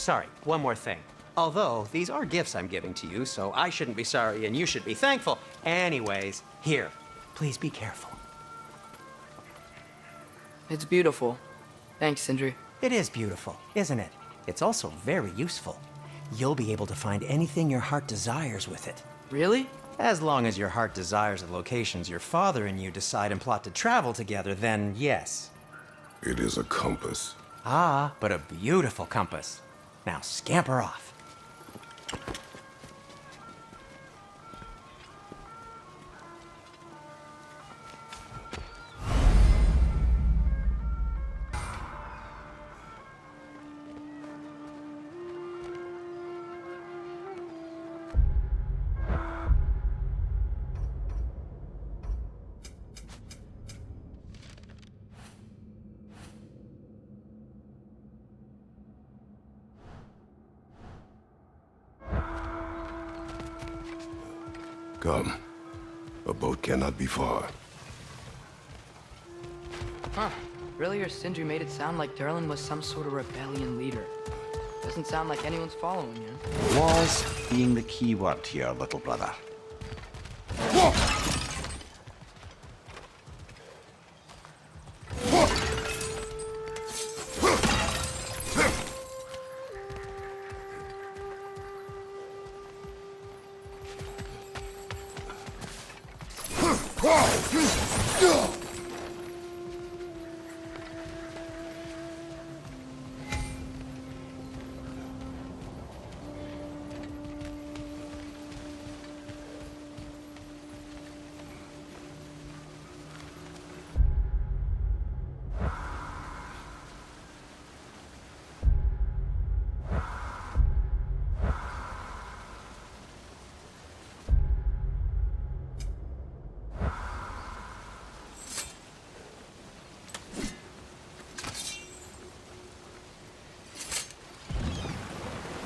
sorry, one more thing. Although, these are gifts I'm giving to you, so I shouldn't be sorry and you should be thankful. Anyways, here, please be careful. It's beautiful. Thanks, Sindri. It is beautiful, isn't it? It's also very useful. You'll be able to find anything your heart desires with it. Really? As long as your heart desires the locations your father and you decide and plot to travel together, then yes. It is a compass. Ah, but a beautiful compass. Now scamper off. Come. A boat cannot be far. Huh. Earlier, Sindri made it sound like Durlin was some sort of rebellion leader. Doesn't sound like anyone's following you. Was being the key word here, little brother.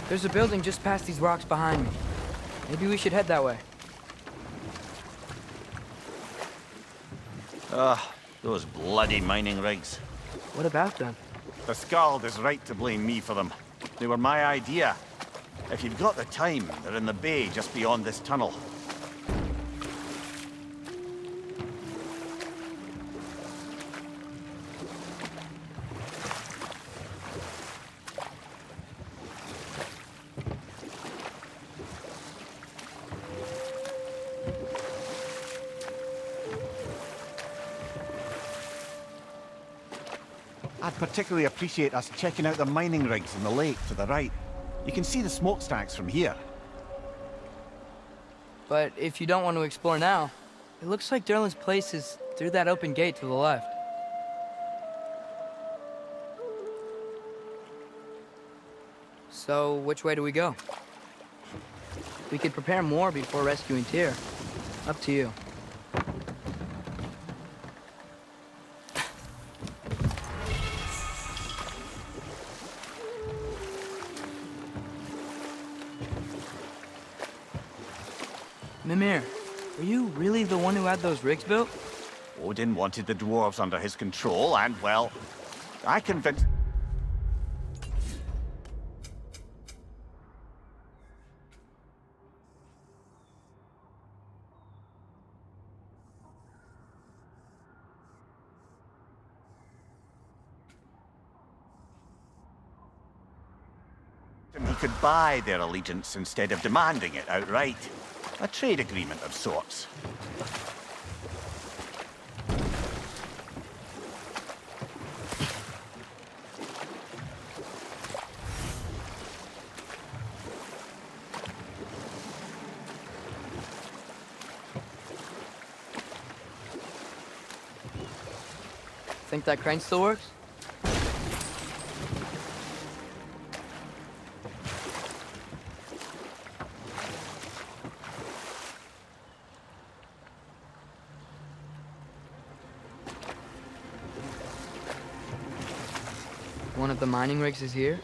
There's a building just past these rocks behind me. Maybe we should head that way. Those bloody mining rigs. What about them? The Skald is right to blame me for them. They were my idea. If you've got the time, they're in the bay just beyond this tunnel. I'd particularly appreciate us checking out the mining rigs in the lake to the right. You can see the smokestacks from here. But if you don't want to explore now, it looks like Durlin's place is through that open gate to the left. So, which way do we go? We could prepare more before rescuing Tyr. Up to you. Mimir, were you really the one who had those rigs built? Odin wanted the dwarves under his control, and, well, I convinced... he could buy their allegiance instead of demanding it outright. A trade agreement of sorts. Think that crane still works? One of the mining rigs is here?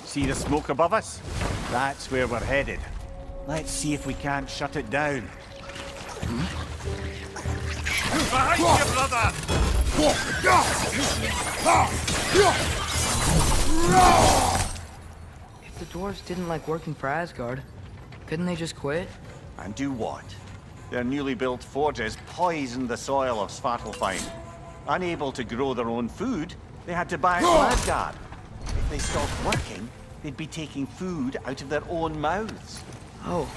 See the smoke above us? That's where we're headed. Let's see if we can't shut it down. Behind you, brother! the dwarves didn't like working for Asgard, couldn't they just quit? And do what? Their newly built forges poisoned the soil of Svartalfheim. Unable to grow their own food, they had to buy it from Asgard. If they stopped working, they'd be taking food out of their own mouths. Oh,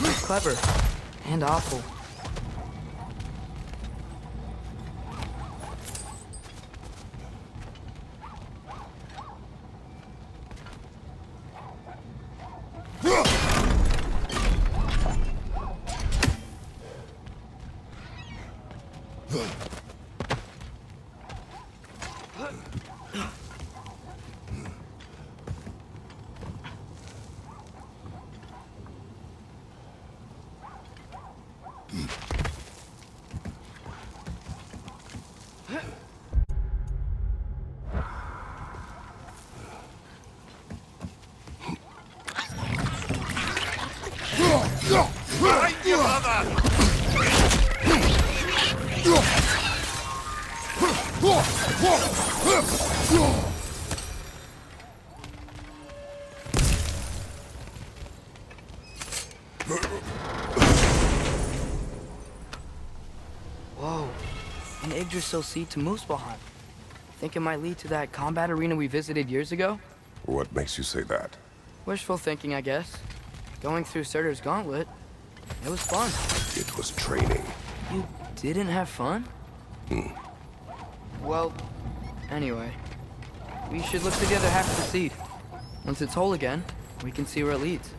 that's clever. And awful. Whoa, an Yggdrasil seed to Muspelheim. Think it might lead to that combat arena we visited years ago? What makes you say that? Wishful thinking, I guess. Going through Surtur's gauntlet, it was fun. It was training. You didn't have fun? Well, anyway. We should look together half of the seed. Once it's whole again, we can see where it leads.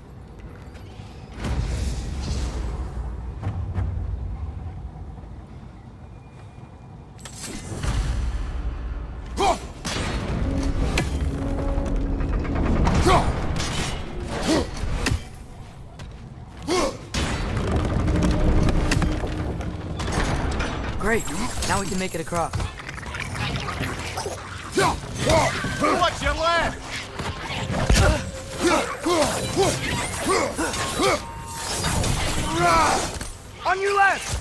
Great, now we can make it across. What's your left? On your left!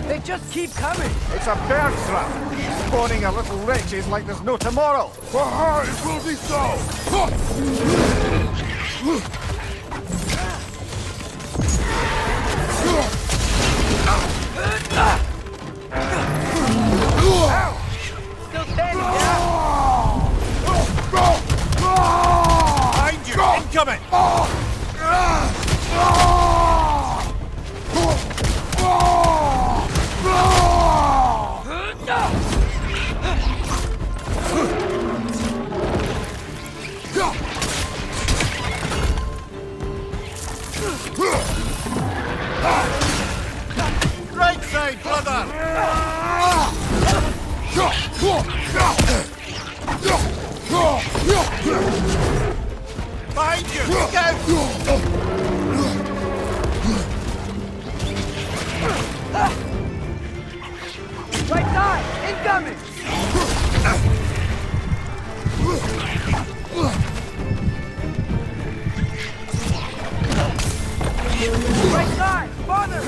They just keep coming! It's a bird trap. Spawning a little wretches like there's no tomorrow. For her, it will be so! Still standing, yeah? Behind you! Incoming! Right side, brother! Behind you! Look out! Right side! Incoming! Right side! Father!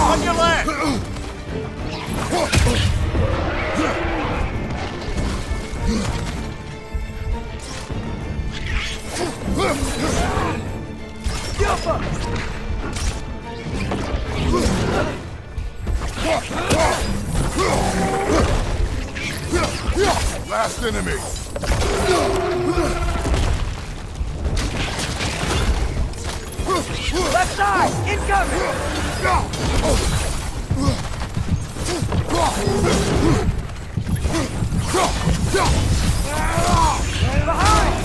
On your left! Last enemy! Left side! Incoming! Behind!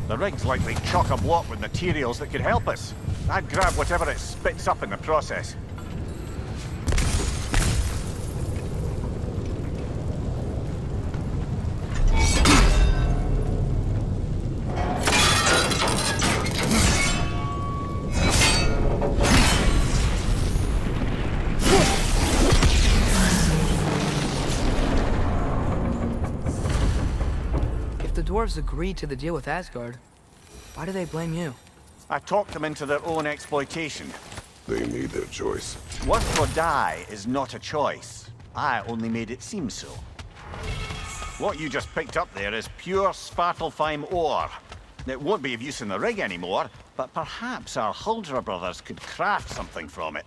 The rig's likely chock-a-block with materials that could help us. I'd grab whatever it spits up in the process. If the dwarves agreed to the deal with Asgard, why do they blame you? I talked them into their own exploitation. They made their choice. Work or die is not a choice. I only made it seem so. What you just picked up there is pure Svartalfheim ore. It won't be of use in the rig anymore, but perhaps our Huldra brothers could craft something from it.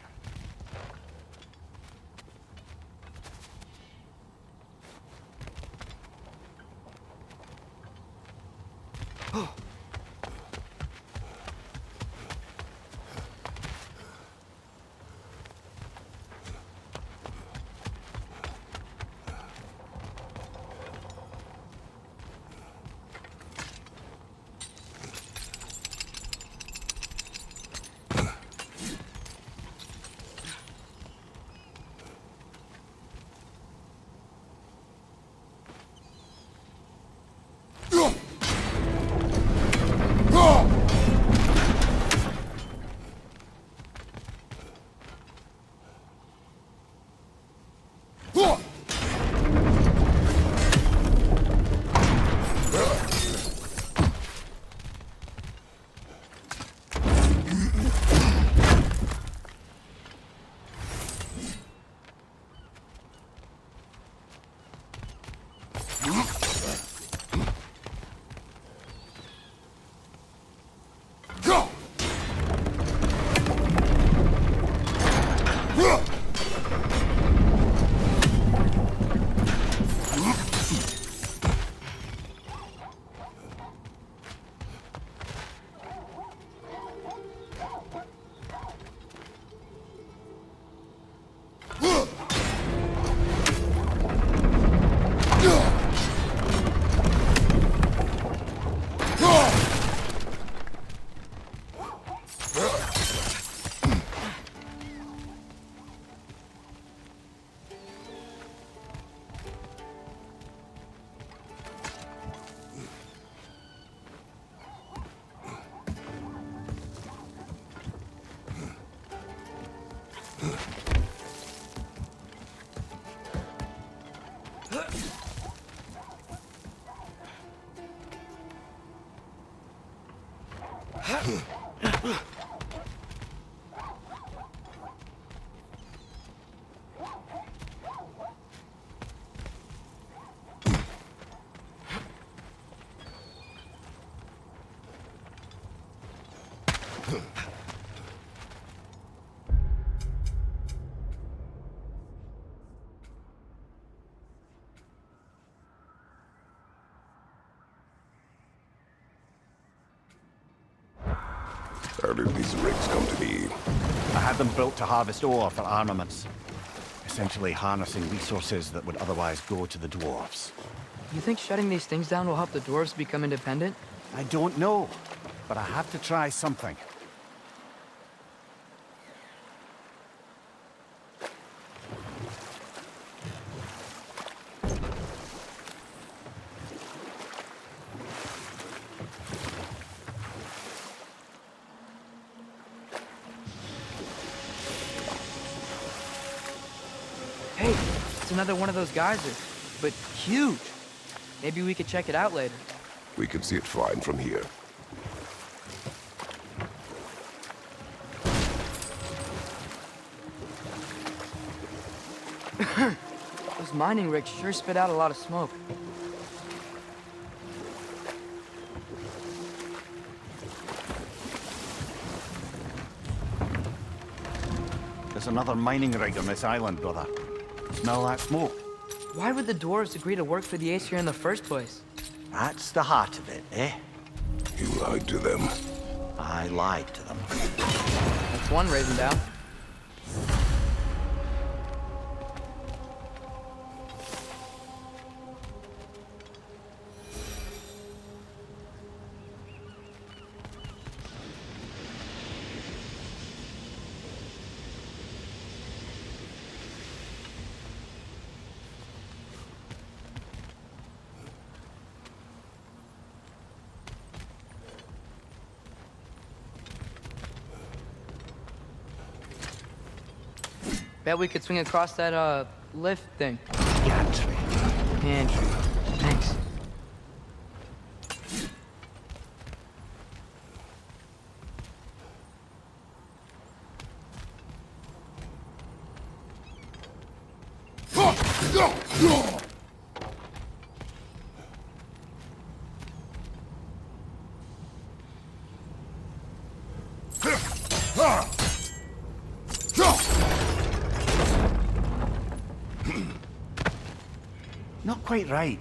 How did these rigs come to be? I had them built to harvest ore for armaments. Essentially harnessing resources that would otherwise go to the dwarves. You think shutting these things down will help the dwarves become independent? I don't know, but I have to try something. Hey, it's another one of those geysers, but huge. Maybe we could check it out later. We can see it fine from here. Those mining rigs sure spit out a lot of smoke. The There's another mining rig on this island, brother. Smell that smoke? Why would the dwarves agree to work for the Aesir in the first place? That's the heart of it, eh? You lied to them. I lied to them. That's one raising down. Bet we could swing across that, lift thing. Gantry. Pantry. Thanks. Not quite right.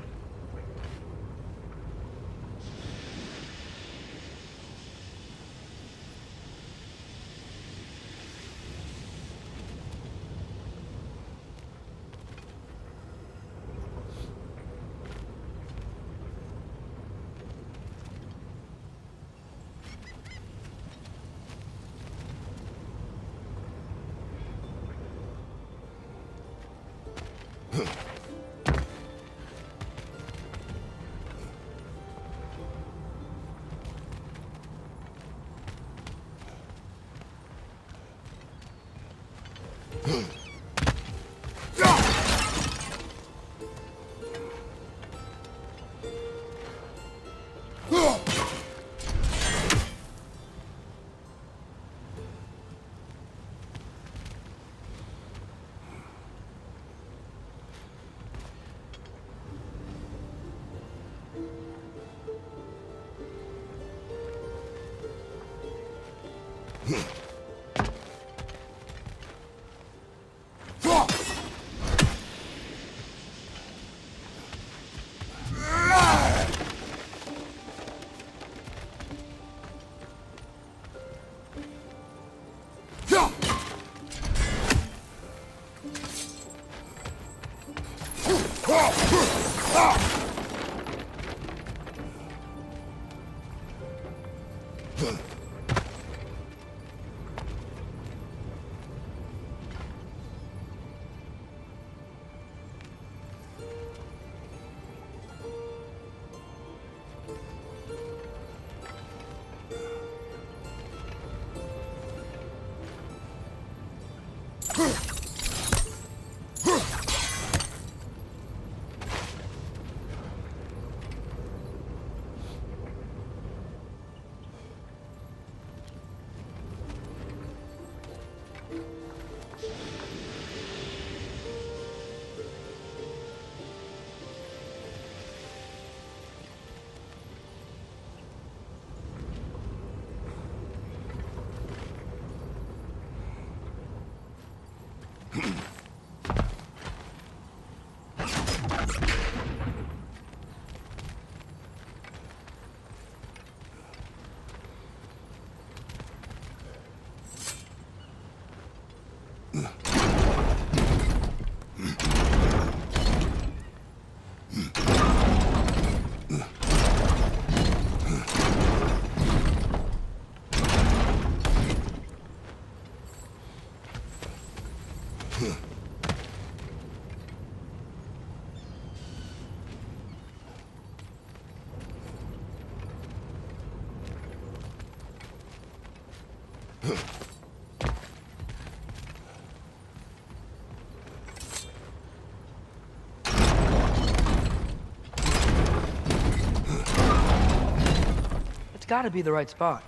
It's gotta be the right spot.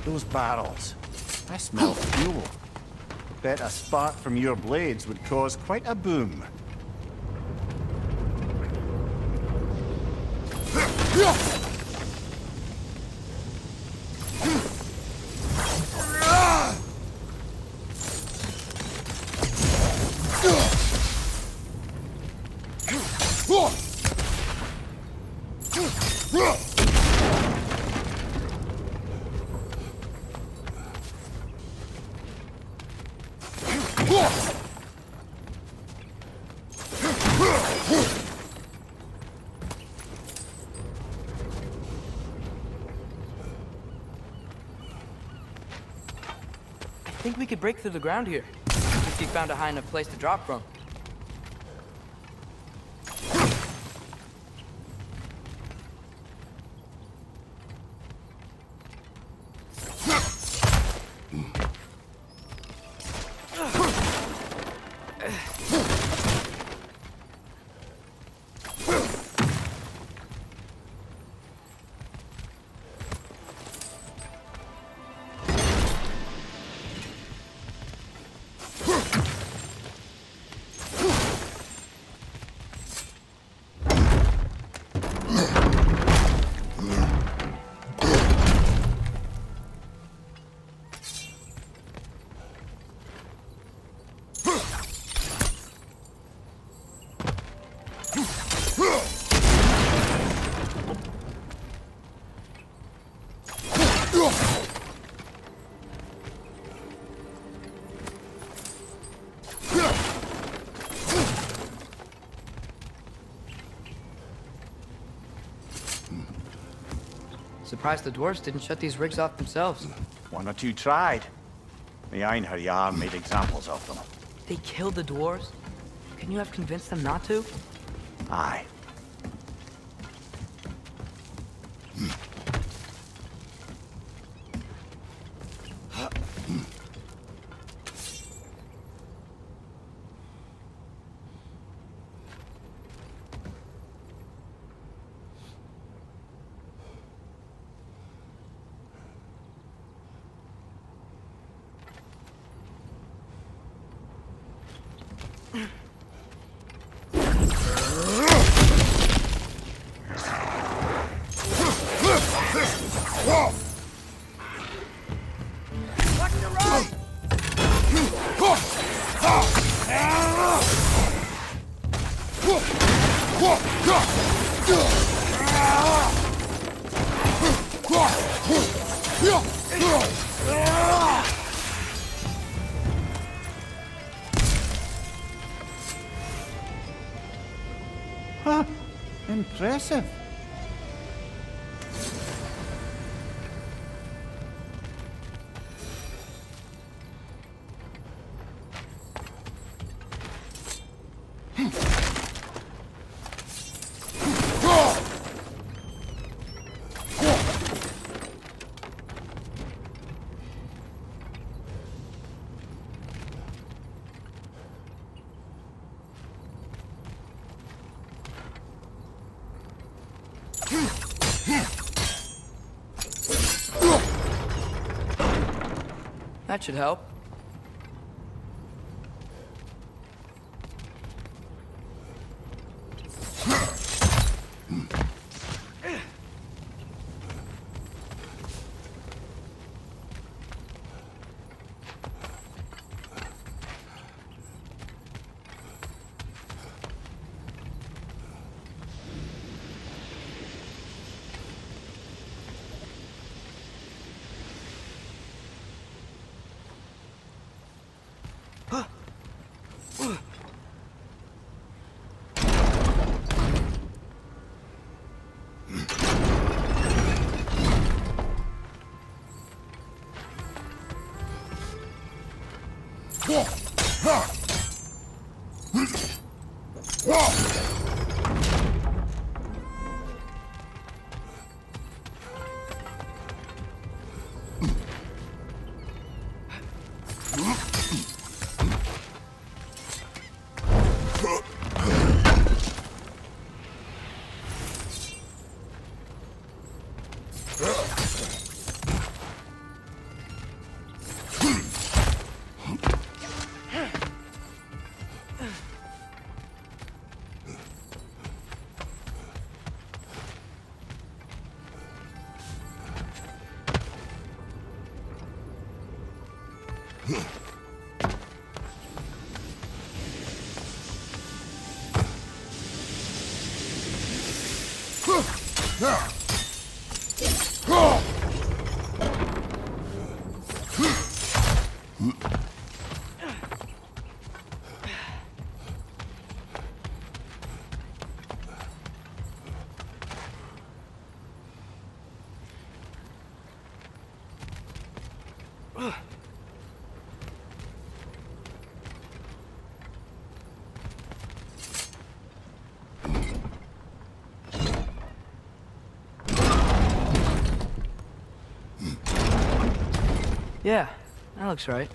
Those barrels. I smell fuel. Bet a spark from your blades would cause quite a boom. I think we could break through the ground here, if you found a high enough place to drop from. Surprised the dwarves didn't shut these rigs off themselves. One or two tried. The Einherjar made examples of them. They killed the dwarves? Couldn't you have convinced them not to? Aye. Huh. Impressive. That should help. Yeah, that looks right.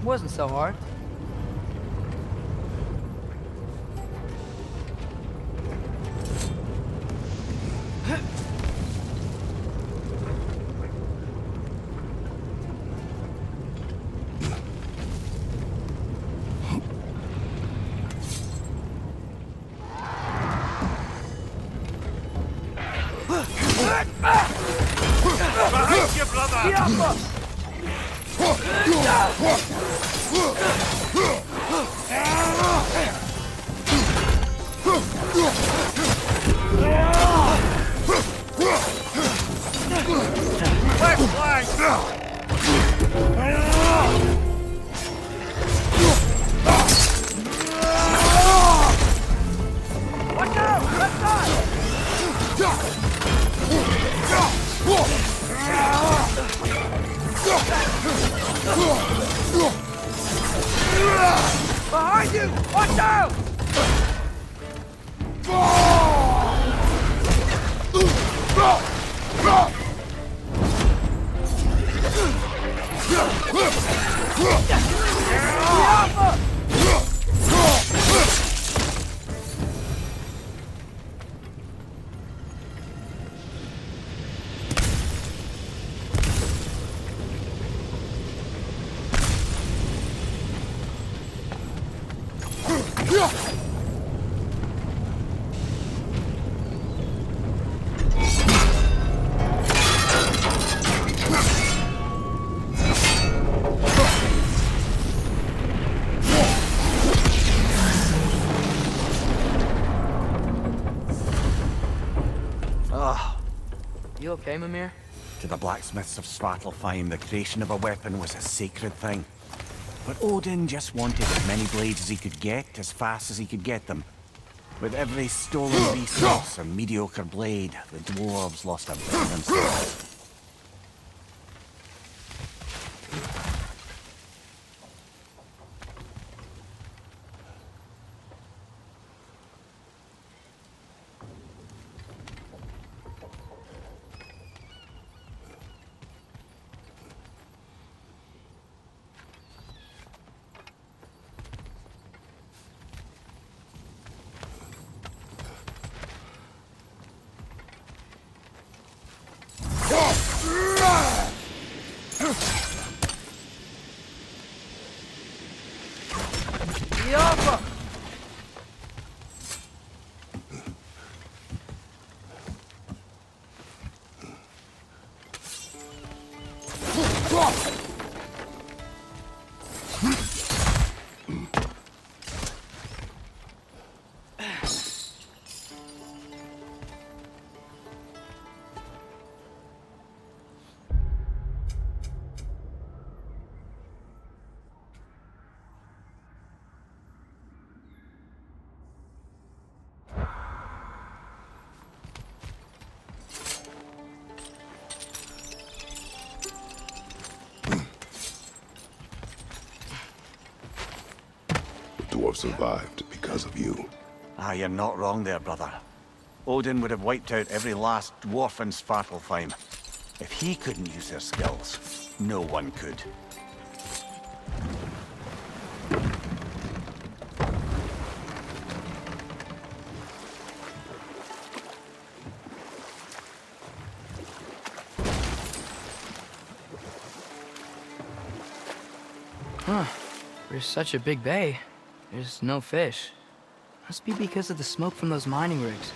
Wasn't so hard. Behind you, brother! Left flank! Watch out! Left side! Behind you! Watch out! You okay, Mimir? To the blacksmiths of Svartalfheim, the creation of a weapon was a sacred thing. But Odin just wanted as many blades as he could get, as fast as he could get them. With every stolen resource or mediocre blade, the dwarves lost a bit of themselves. Dwarf survived because of you. Ah, you're not wrong there, brother. Odin would have wiped out every last dwarf in Svartalfheim. If he couldn't use their skills, no one could. Huh. There's such a big bay. There's no fish. Must be because of the smoke from those mining rigs.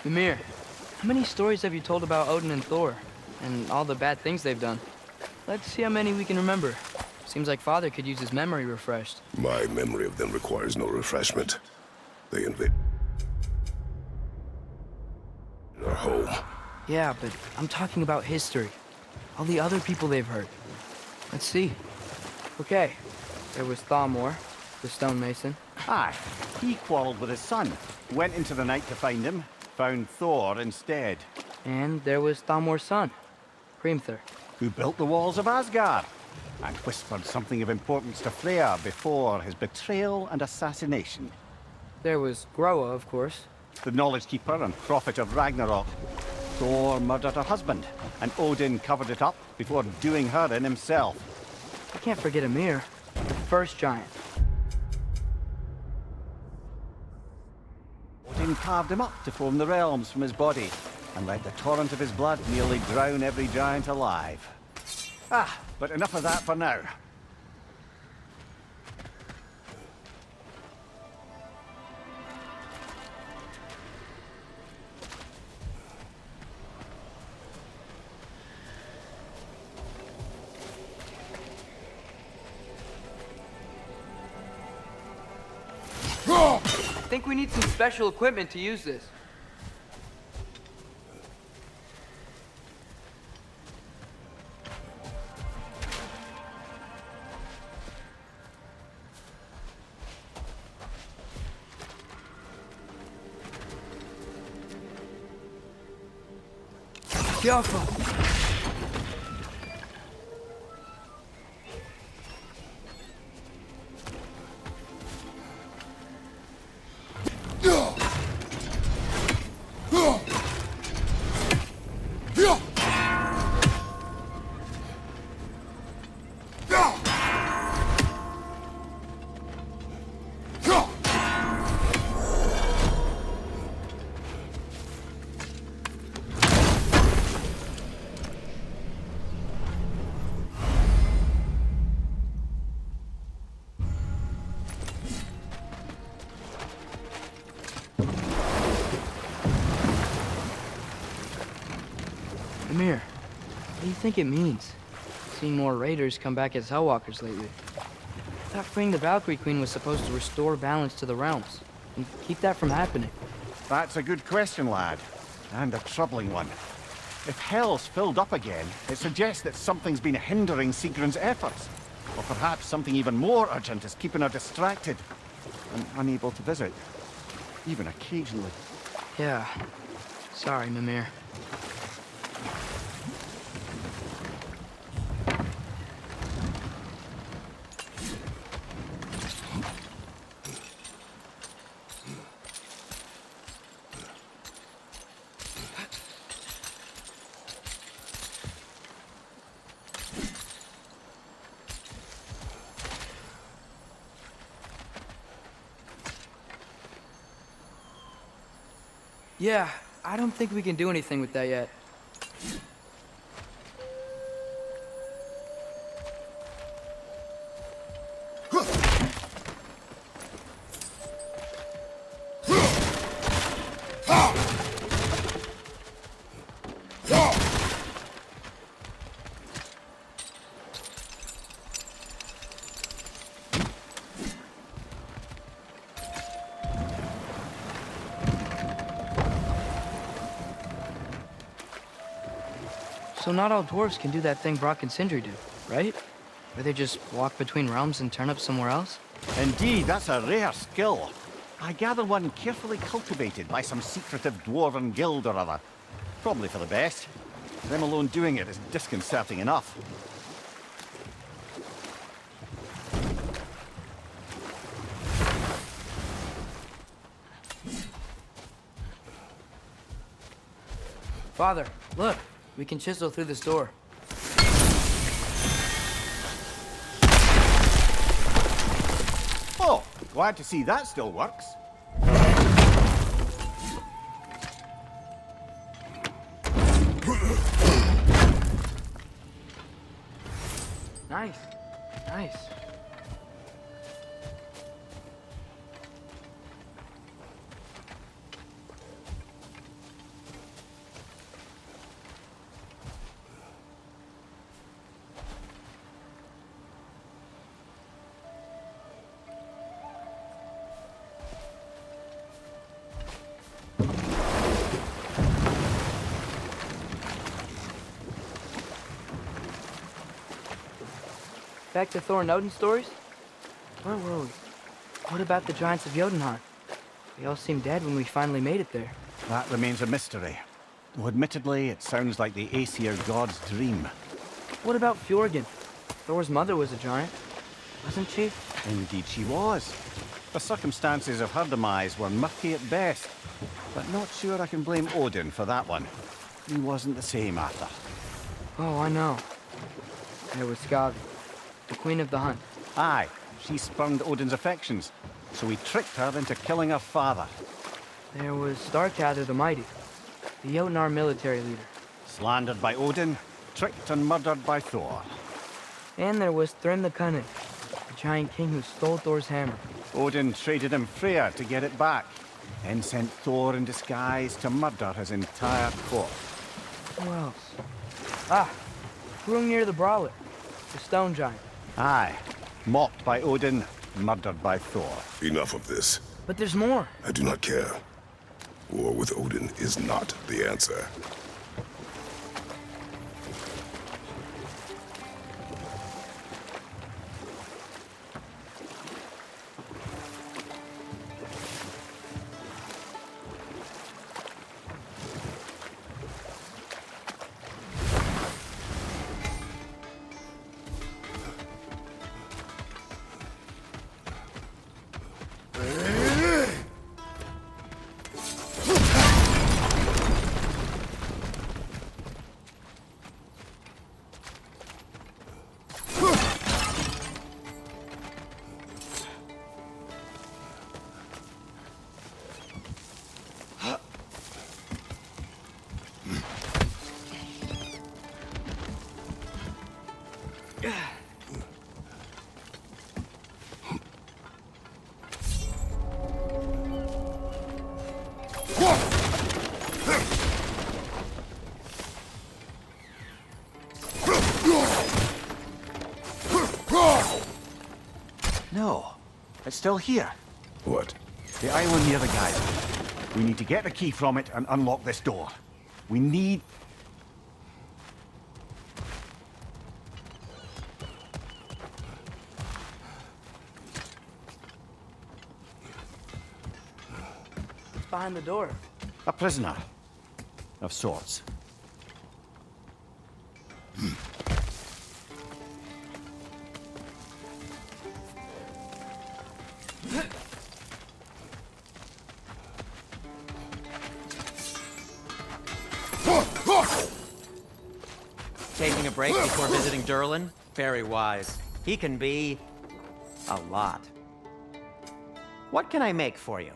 Mimir, how many stories have you told about Odin and Thor? And all the bad things they've done? Let's see how many we can remember. Seems like Father could use his memory refreshed. My memory of them requires no refreshment. They invade our home. Yeah, but I'm talking about history. All the other people they've hurt. Let's see. Okay, there was Thamor, the stonemason. Aye, he quarreled with his son. Went into the night to find him. Found Thor instead. And there was Thamor's son, Hrimthur. Who built the walls of Asgard. And whispered something of importance to Freya before his betrayal and assassination. There was Groa, of course. The knowledge keeper and prophet of Ragnarok. Thor murdered her husband, and Odin covered it up before doing her in himself. I can't forget Ymir, the first giant. Odin carved him up to form the realms from his body, and let the torrent of his blood nearly drown every giant alive. But enough of that for now. I think we need some special equipment to use this. Careful. Ymir, what do you think it means? Seeing more raiders come back as Hellwalkers lately. I thought freeing the Valkyrie Queen was supposed to restore balance to the realms and keep that from happening. That's a good question, lad. And a troubling one. If Hell's filled up again, it suggests that something's been hindering Sigrun's efforts. Or perhaps something even more urgent is keeping her distracted and unable to visit. Even occasionally. Yeah. Sorry, Mimir. Yeah, I don't think we can do anything with that yet. So not all dwarves can do that thing Brock and Sindri do, right? Where they just walk between realms and turn up somewhere else? Indeed, that's a rare skill. I gather one carefully cultivated by some secretive dwarven guild or other. Probably for the best. Them alone doing it is disconcerting enough. Father, look. We can chisel through this door. Glad to see that still works. Nice. Nice. Back to Thor and Odin's stories? Where were we? What about the giants of Jotunheim? They all seemed dead when we finally made it there. That remains a mystery. Though admittedly, it sounds like the Aesir god's dream. What about Fjorgyn? Thor's mother was a giant, wasn't she? Indeed she was. The circumstances of her demise were murky at best. But not sure I can blame Odin for that one. He wasn't the same after. Oh, I know. There was Skavi, the queen of the hunt. Aye, she spurned Odin's affections, so he tricked her into killing her father. There was Starkather the Mighty, the Jotnar military leader. Slandered by Odin, tricked and murdered by Thor. And there was Thrym the Cunning, the giant king who stole Thor's hammer. Odin traded him Freya to get it back, then sent Thor in disguise to murder his entire court. Who else? Ah, Hrungnir the Brawler, the stone giant. Aye, mocked by Odin, murdered by Thor. Enough of this. But there's more. I do not care. War with Odin is not the answer. No, it's still here. What? The island near the geyser. We need to get the key from it and unlock this door. We need... It's behind the door. a prisoner. Of sorts. Taking a break before visiting Durlin? Very wise. He can be... a lot. What can I make for you?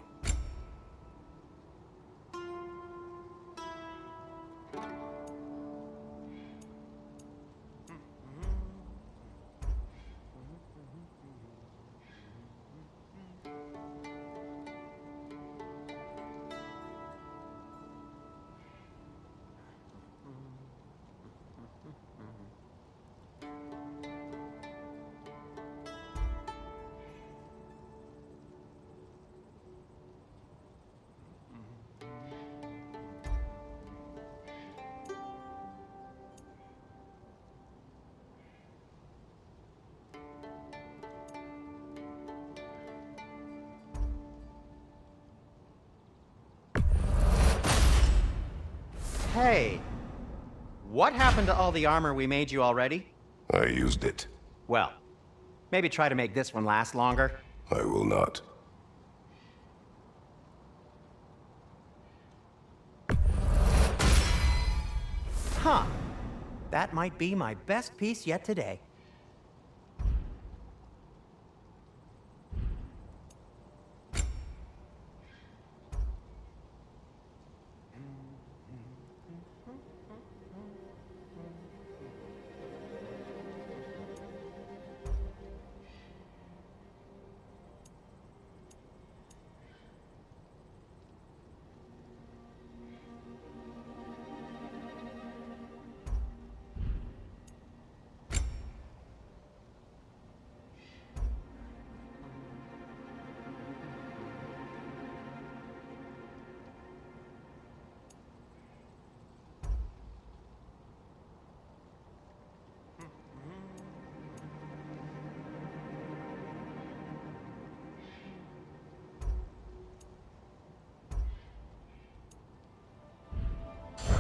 Hey, what happened to all the armor we made you already? I used it. Well, maybe try to make this one last longer. I will not. Huh. That might be my best piece yet today.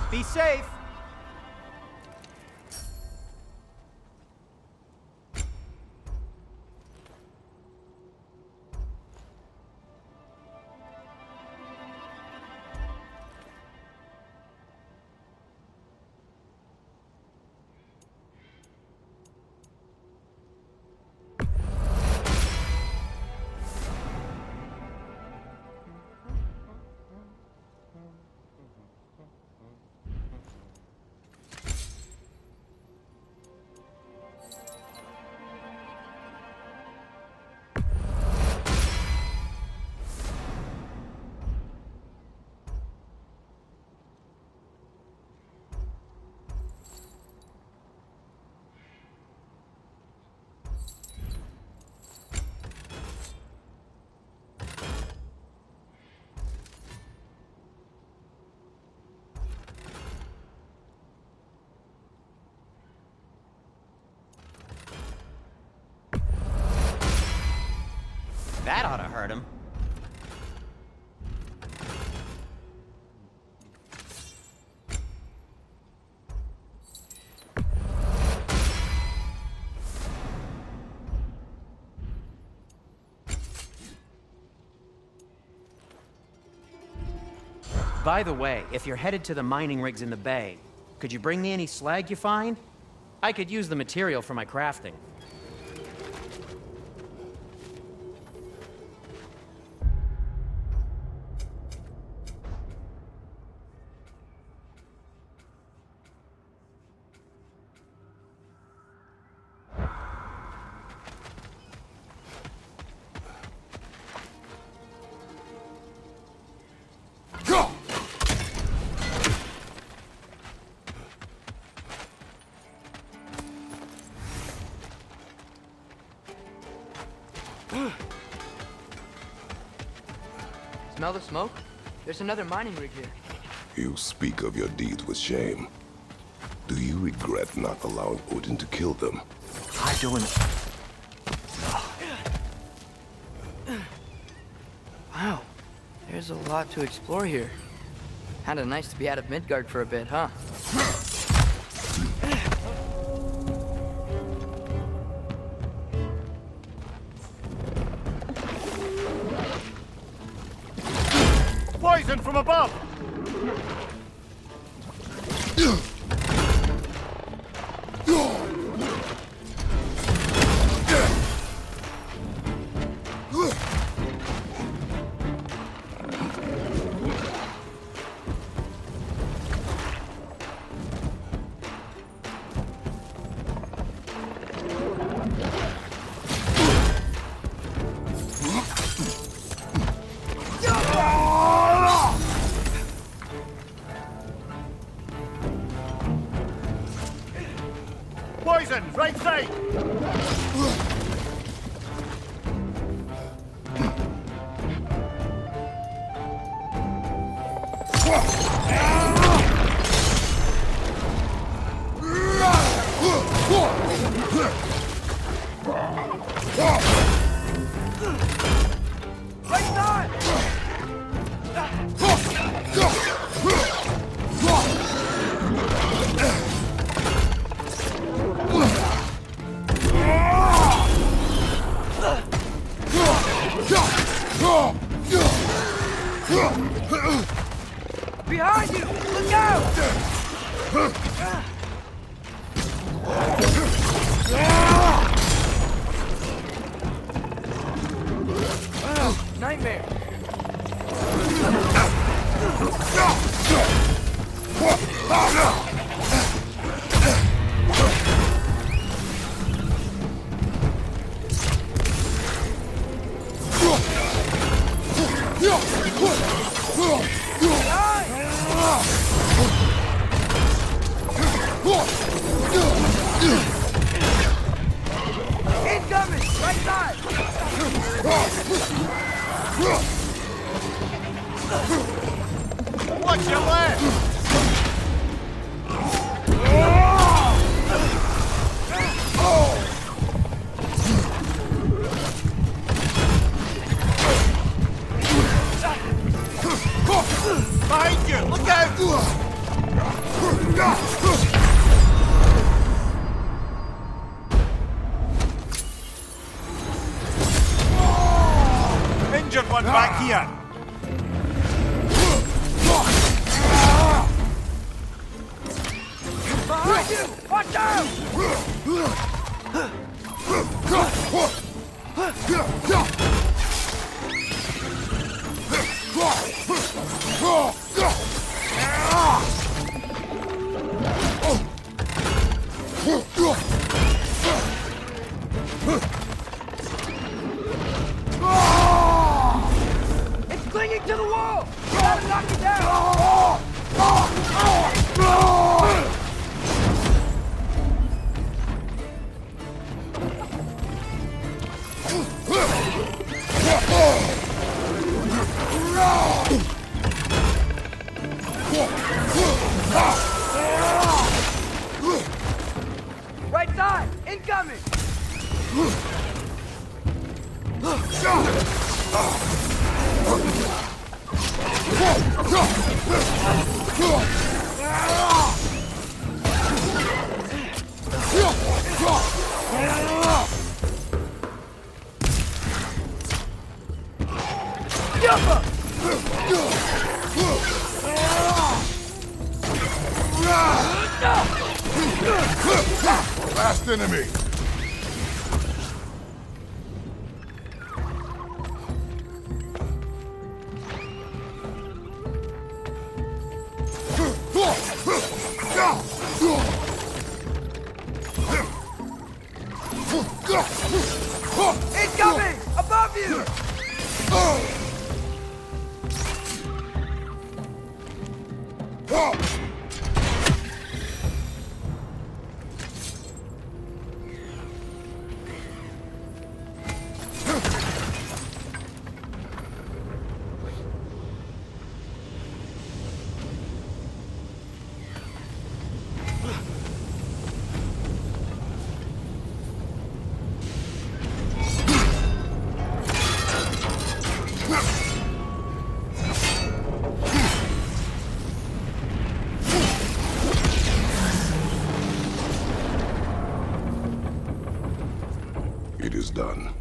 Be safe. That ought to hurt him. By the way, if you're headed to the mining rigs in the bay, could you bring me any slag you find? I could use the material for my crafting. Smell the smoke? There's another mining rig here. You speak of your deeds with shame. Do you regret not allowing Odin to kill them? I don't... Wow, there's a lot to explore here. Kinda nice to be out of Midgard for a bit, huh? Poison from above! Poison, right side! Right side! Behind you! Look out! Nightmare! Incoming! Right side! Watch your left! Behind you! Look out! here! Behind you! Watch out! It's clinging to the wall! You gotta knock it down! Right side! Incoming! Last enemy! Incoming! Above you! It is done.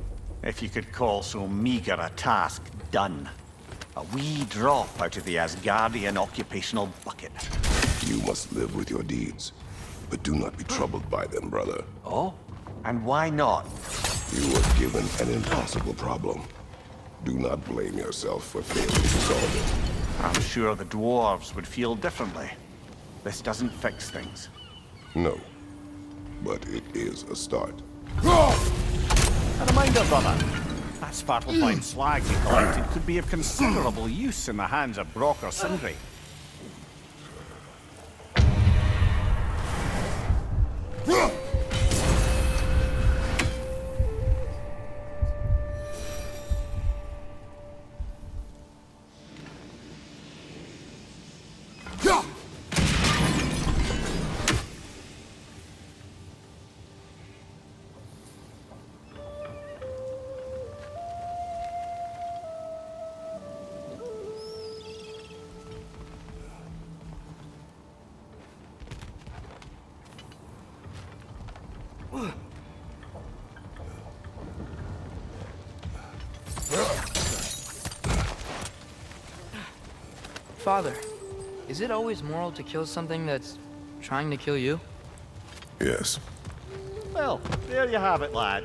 If you could call so meager a task done. A wee drop out of the Asgardian occupational bucket. You must live with your deeds, but do not be troubled by them, brother. Oh? And why not? You were given an impossible problem. Do not blame yourself for failing to solve it. I'm sure the dwarves would feel differently. This doesn't fix things. No, but it is a start. A reminder, brother. That Svartalfheim slag you collected could be of considerable use in the hands of Brock or Sindri. Father, is it always moral to kill something that's trying to kill you? Yes. Well, there you have it, lad.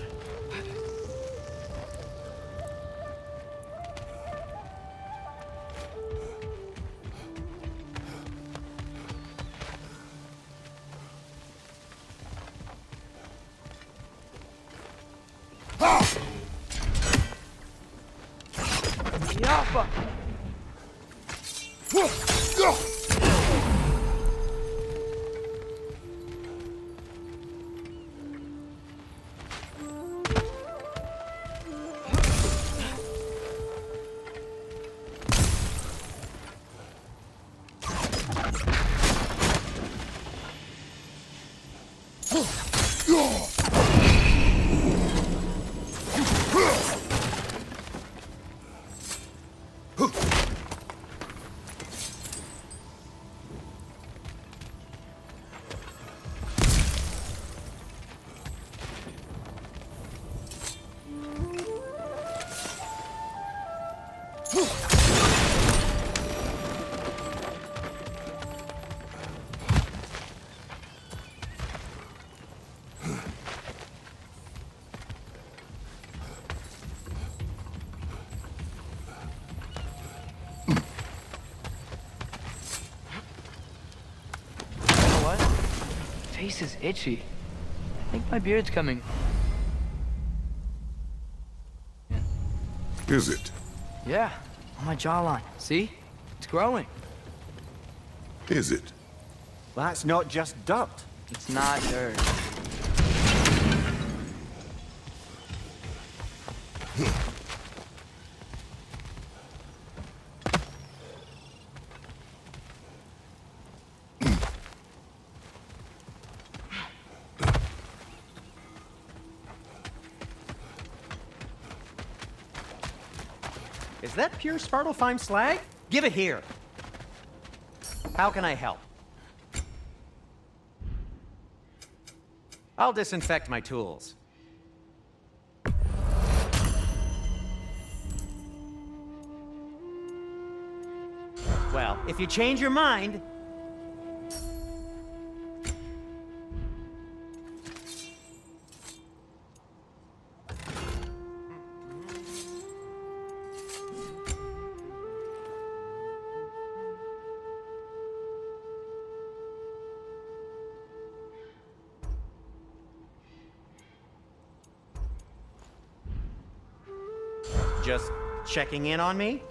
Yappa! face is itchy. I think my beard's coming. Is it? Yeah, on my jawline. See? It's growing. Is it? That's not just dirt. It's not dirt. Is that pure Svartalfheim slag? Give it here. How can I help? I'll disinfect my tools. Well, if you change your mind... Just checking in on me?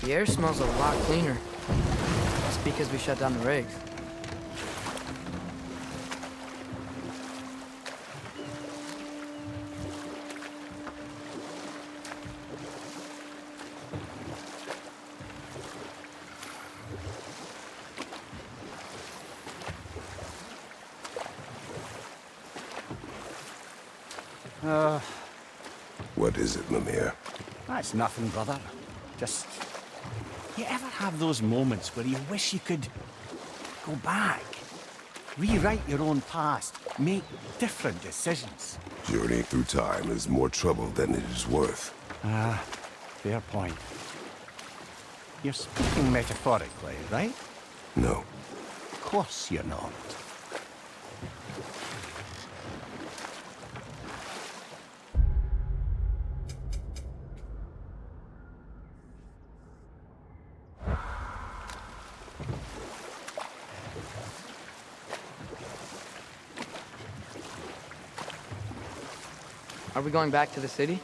The air smells a lot cleaner. It's because we shut down the rigs. What is it, Mimir? That's nothing, brother. Just... You ever have those moments where you wish you could go back? Rewrite your own past, make different decisions? Journey through time is more trouble than it is worth. Fair point. You're speaking metaphorically, right? No. Of course you're not. Are we going back to the city?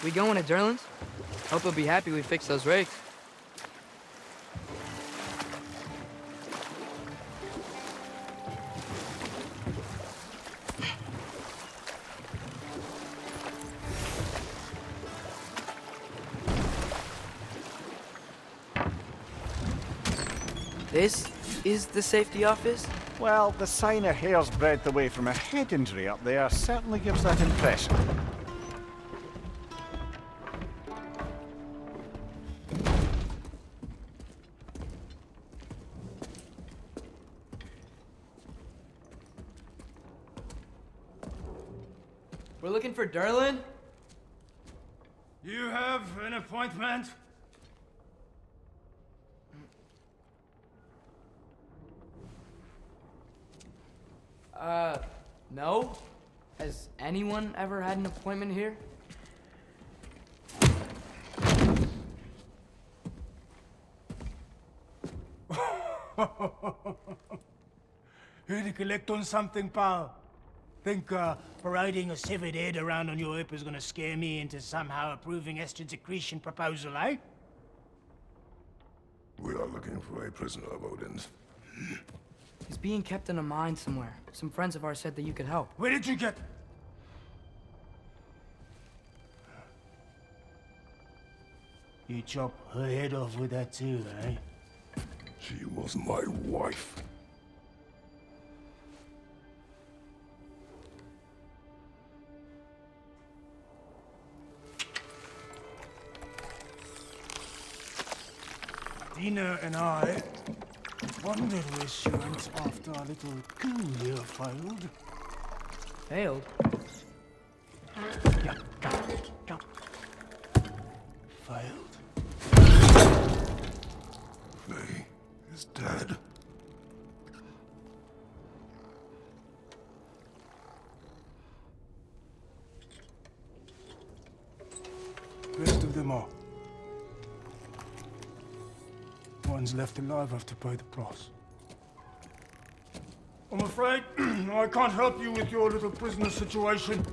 We going to Durlin's? Hope he'll be happy we fixed those rigs. This is the safety office? Well, the sign a hair's breadth away from a head injury up there certainly gives that impression. We're looking for Durlin? You have an appointment? No. Has anyone ever had an appointment here? Here to collect on something, pal? Think parading a severed head around on your hip is gonna scare me into somehow approving estrogen secretion proposal, eh? We are looking for a prisoner of Odin's. He's being kept in a mine somewhere. Some friends of ours said that you could help. Where did you get... You chop her head off with that too, eh? She was my wife. Dina and I wondered where she went after our little coup here failed. Failed? Yeah, go. Failed. Faye is dead. Rest of them are. One's left alive have to pay the price. I'm afraid I can't help you with your little prisoner situation.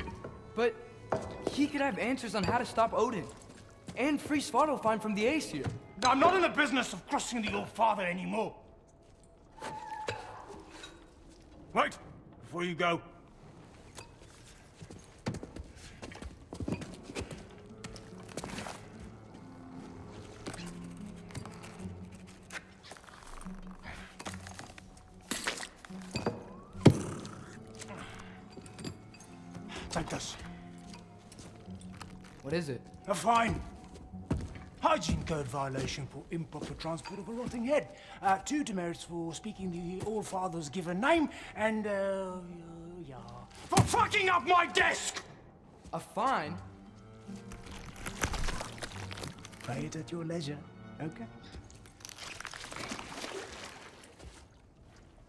But he could have answers on how to stop Odin. And free Svartalfheim from the Aesir. I'm not in the business of crossing the old father anymore. Right, before you go. Take this. What is it? A fine. Hygiene code violation for improper transport of a rotting head. 2 demerits for speaking the All-Father's given name, and, yeah. For fucking up my desk! A fine? Pay it at your leisure, okay?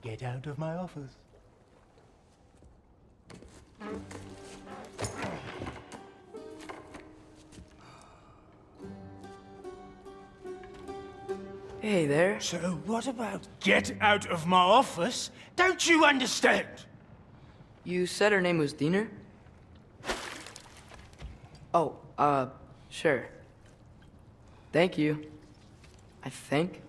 Get out of my office. Hey there. So what about get out of my office? Don't you understand? You said her name was Diener? Oh, sure. Thank you. I think.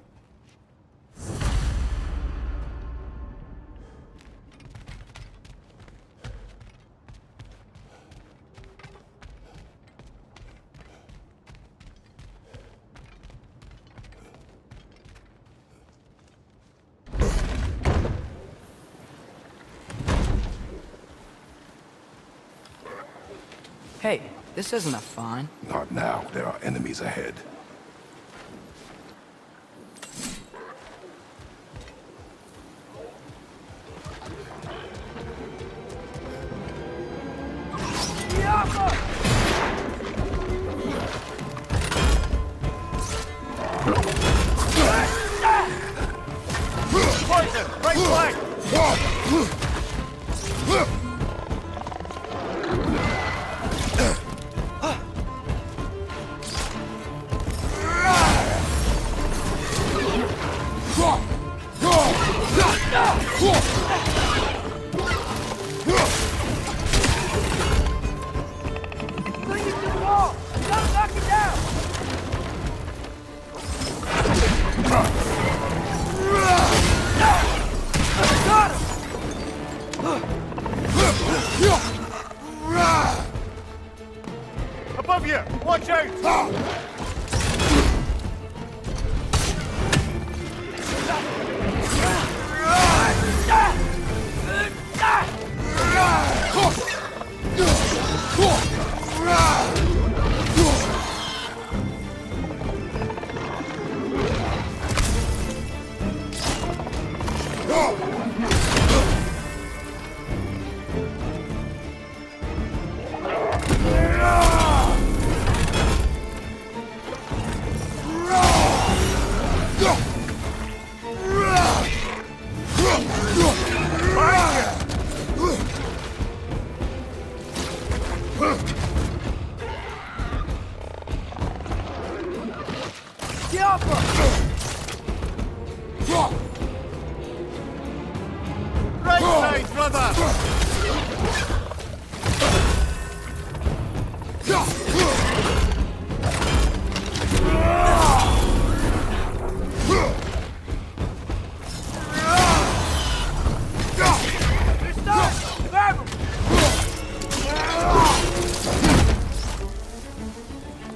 Hey, this isn't a fine. Not now. There are enemies ahead. Poison! Right flank! Above you! Watch out! brother!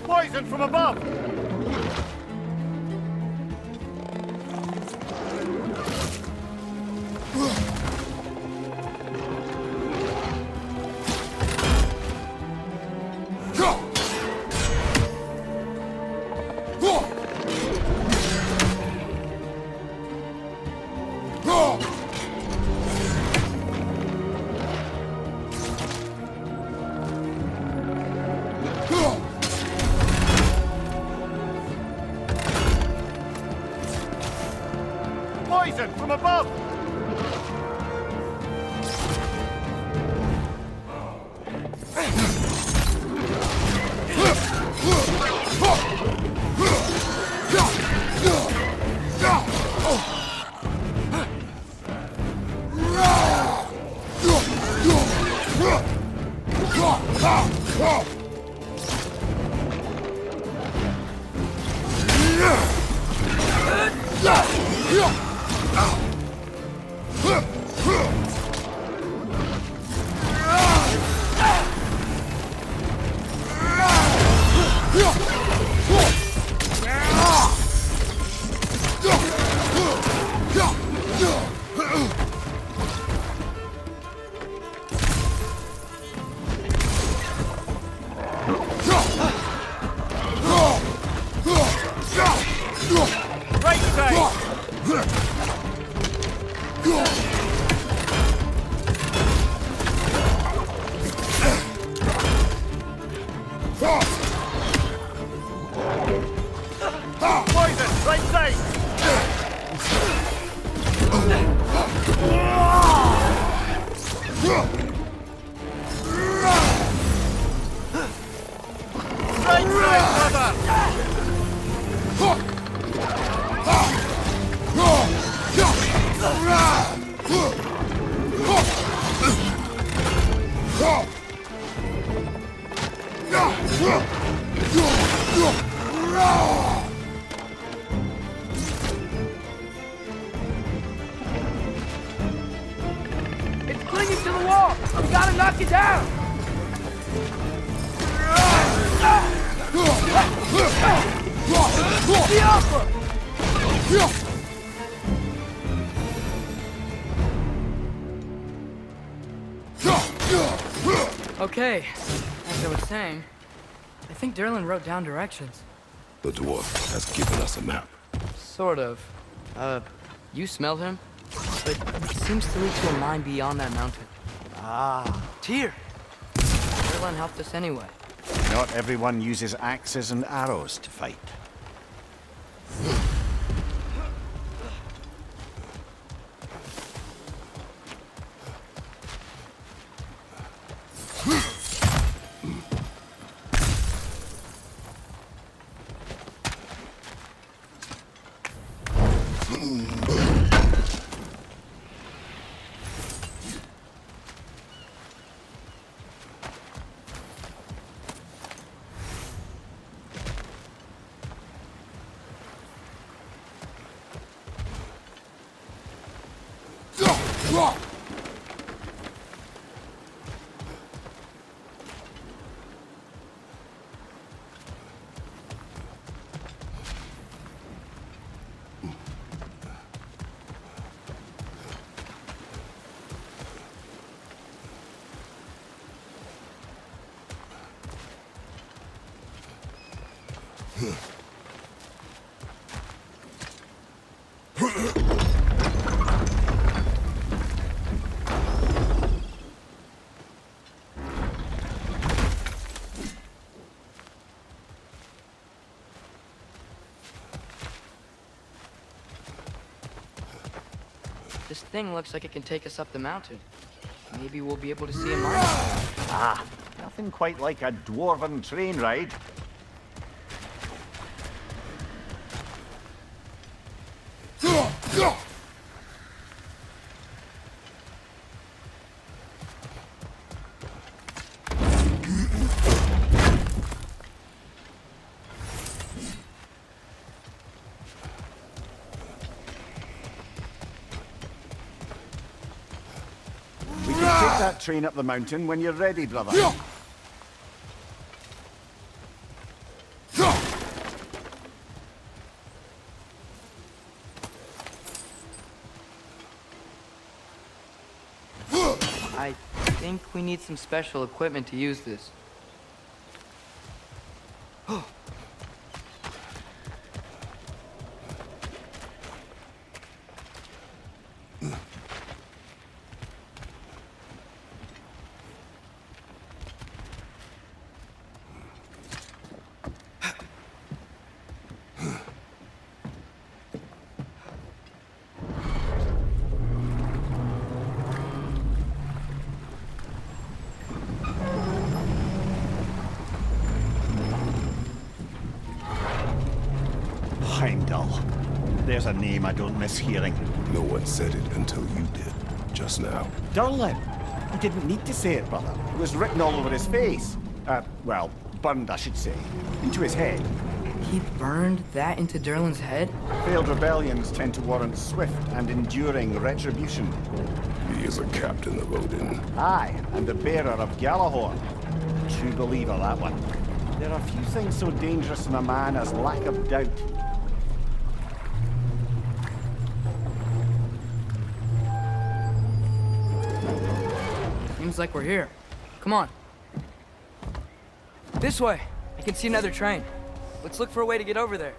Poison from above! Poison from above! Right side! Poison! Right side! Right side, brother! It's clinging to the wall! We gotta knock it down! The Alpha! Okay, as I was saying, I think Derlin wrote down directions. The dwarf has given us a map. Sort of. You smelled him? But it seems to lead to a mine beyond that mountain. Ah, Tyr! Derlin helped us anyway. not everyone uses axes and arrows to fight. This thing looks like it can take us up the mountain. Maybe we'll be able to see a mine. Ah, nothing quite like a dwarven train ride. that train up the mountain when you're ready, brother. I think we need some special equipment to use this. Heimdall. There's a name I don't miss hearing. No one said it until you did, just now. Durlin. He didn't need to say it, brother. It was written all over his face. Well, burned, I should say. Into his head. He burned that into Durlin's head? Failed rebellions tend to warrant swift and enduring retribution. He is a captain of Odin. Aye, and the bearer of Gjallarhorn. True believer, that one. There are few things so dangerous in a man as lack of doubt. Seems like we're here. Come on. This way. I can see another train. Let's look for a way to get over there.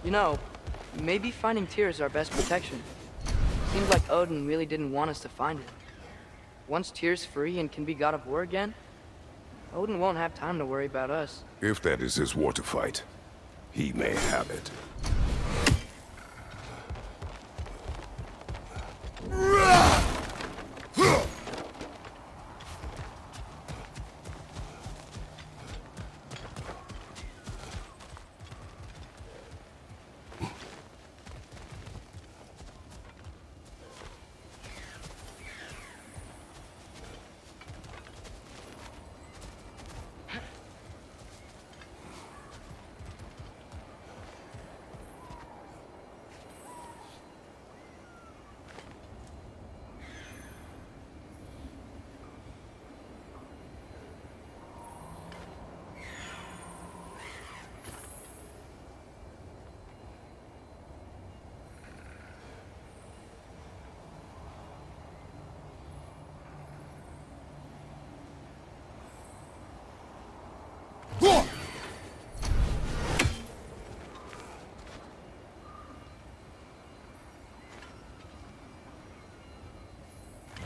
You know, maybe finding Tyr is our best protection. Seems like Odin really didn't want us to find it. Once Tyr's free and can be god of war again, Odin won't have time to worry about us. If that is his war to fight, he may have it.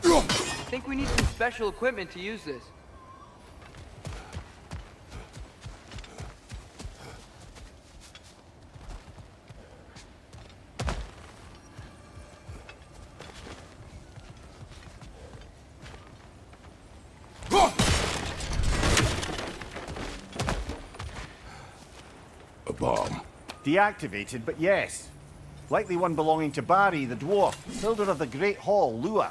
I think we need some special equipment to use this. A bomb. Deactivated, but yes. Likely one belonging to Barry, the dwarf, builder of the Great Hall, Lure.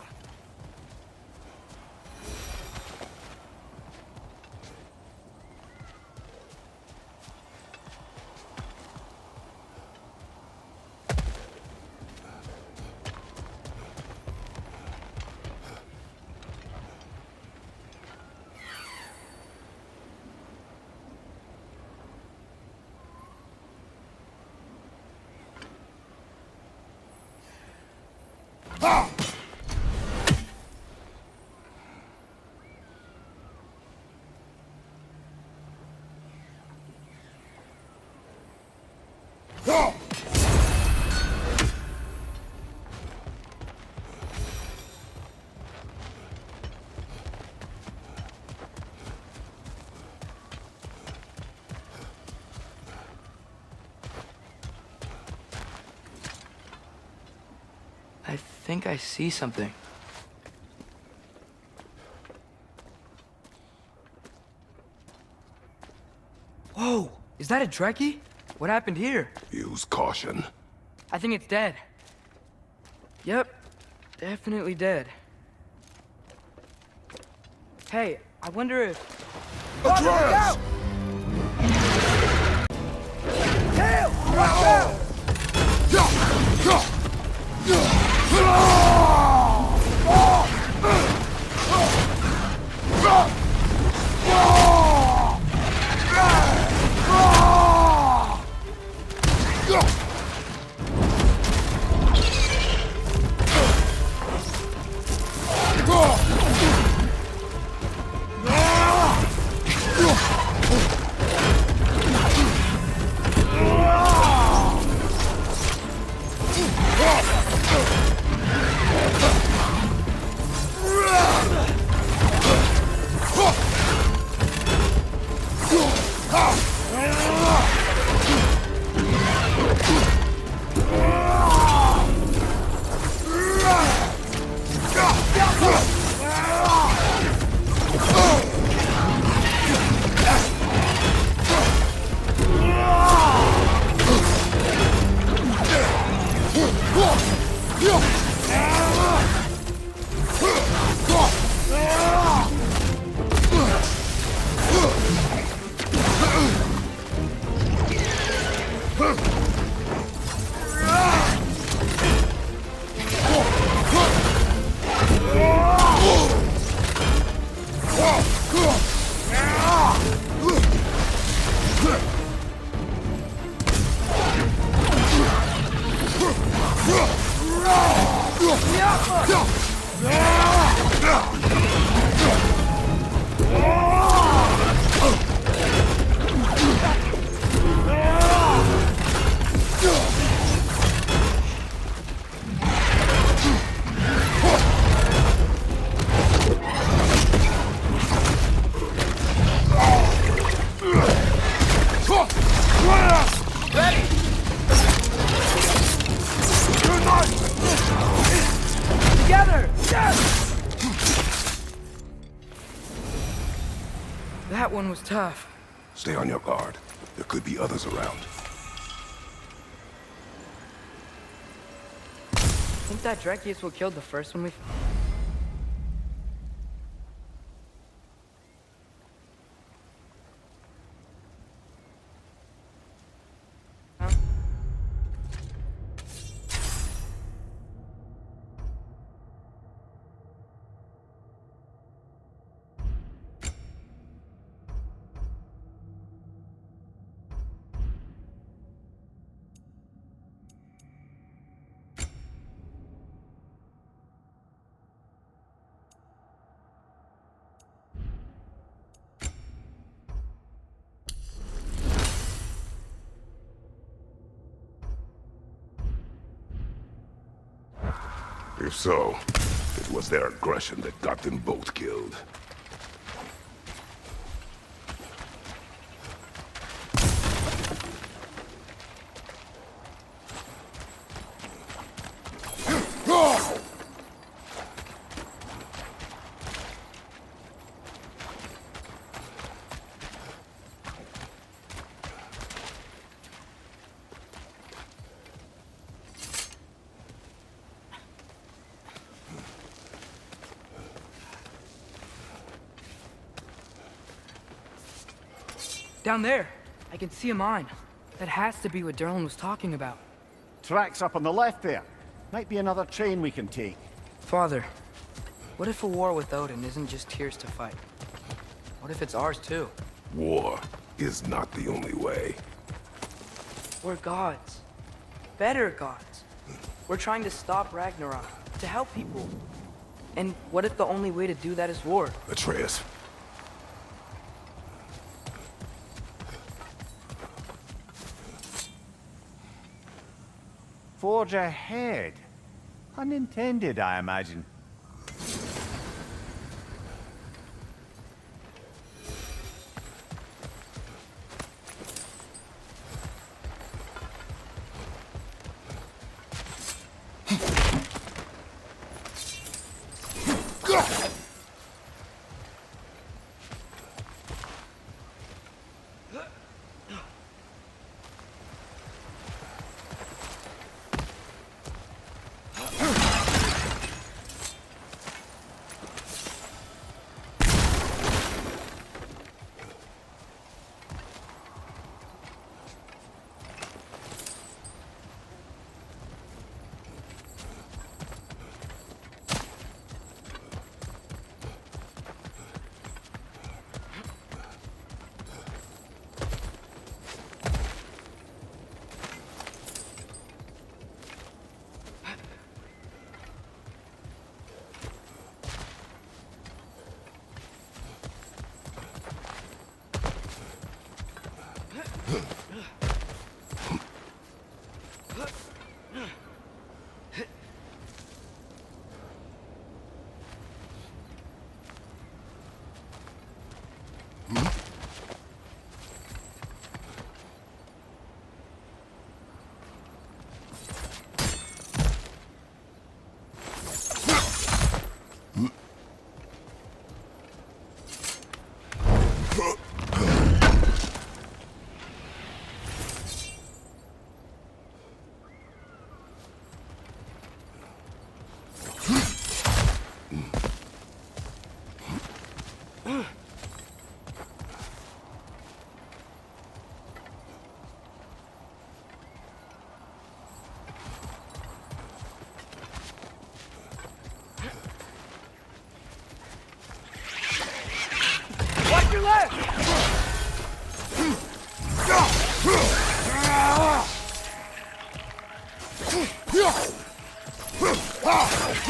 I think I see something. Whoa! Is that a Trekkie? What happened here? Use caution. I think it's dead. Yep, definitely dead. Hey, I wonder if... Atreus! That one was tough. Stay on your guard. There could be others around. Think that Trekkie is what killed the first one we... If so, it was their aggression that got them both killed. Down there, I can see a mine. That has to be what Derlin was talking about. Tracks up on the left there. Might be another train we can take. Father, what if a war with Odin isn't just Tyr's to fight? What if it's ours too? War is not the only way. We're gods. Better gods. We're trying to stop Ragnarok. to help people. And what if the only way to do that is war? Atreus. Forge ahead. Unintended, I imagine.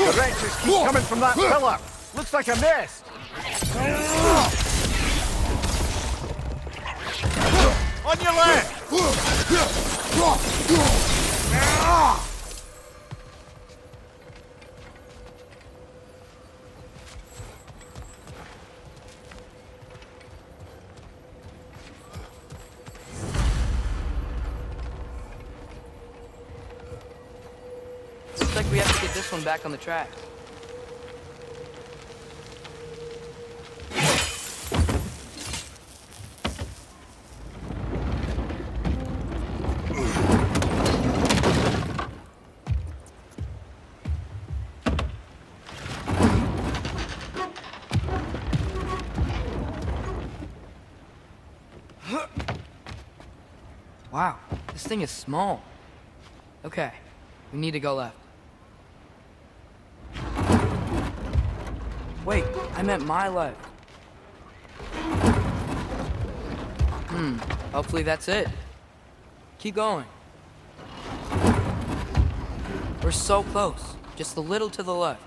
The wrenches keep coming from that pillar. Looks like a nest. On your left! Looks like we have to get this one back on the track. Wow, this thing is small. Okay, we need to go left. Wait, I meant my left. Hopefully that's it. Keep going. We're so close, just a little to the left.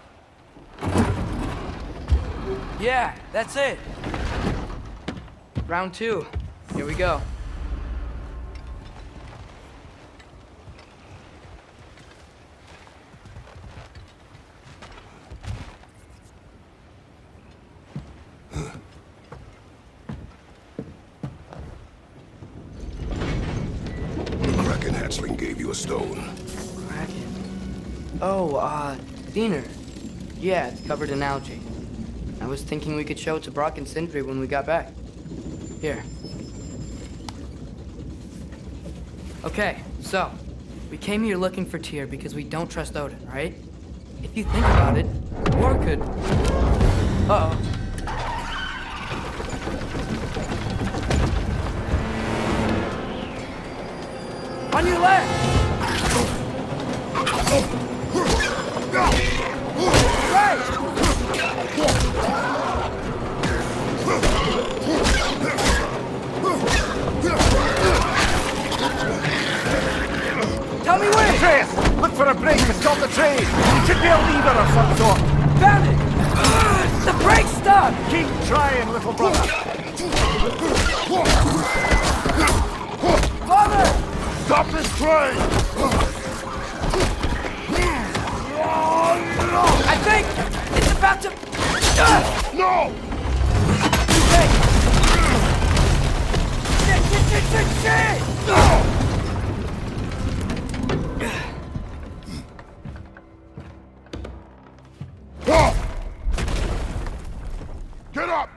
Yeah, that's it. Round 2, here we go. Gave you a stone. Kraken. Oh, Diener. Yeah, it's covered in algae. I was thinking we could show it to Brock and Sindri when we got back. Here. Okay, so, we came here looking for Tyr because we don't trust Odin, right? If you think about it, war could... Uh-oh. On your left! Right! Tell me when! Atreus! Look for a a brake to stop the train! Should be a lever of some sort! Found it! The brake's stuck! Keep trying, little brother! Father! Stop this train! I think it's about to... No! Hey! Shit! Get up!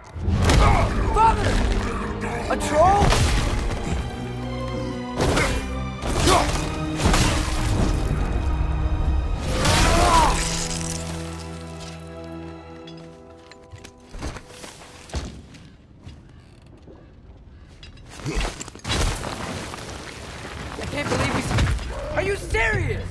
Father! A troll? I can't believe he's... Are you serious?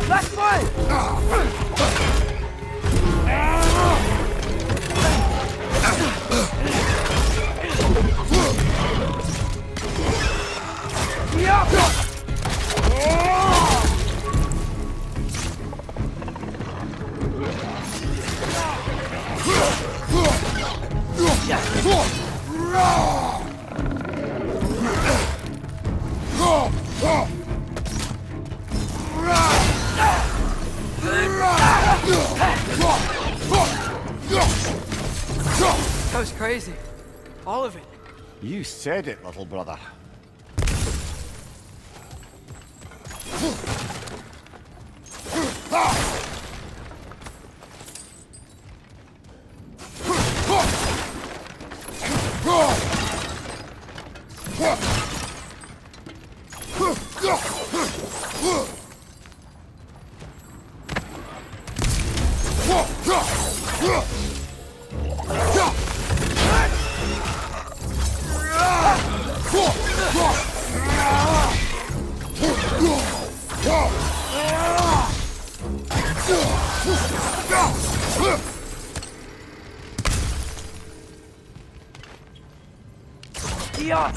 Last one! That was crazy. All of it. You said it, little brother. Yeah.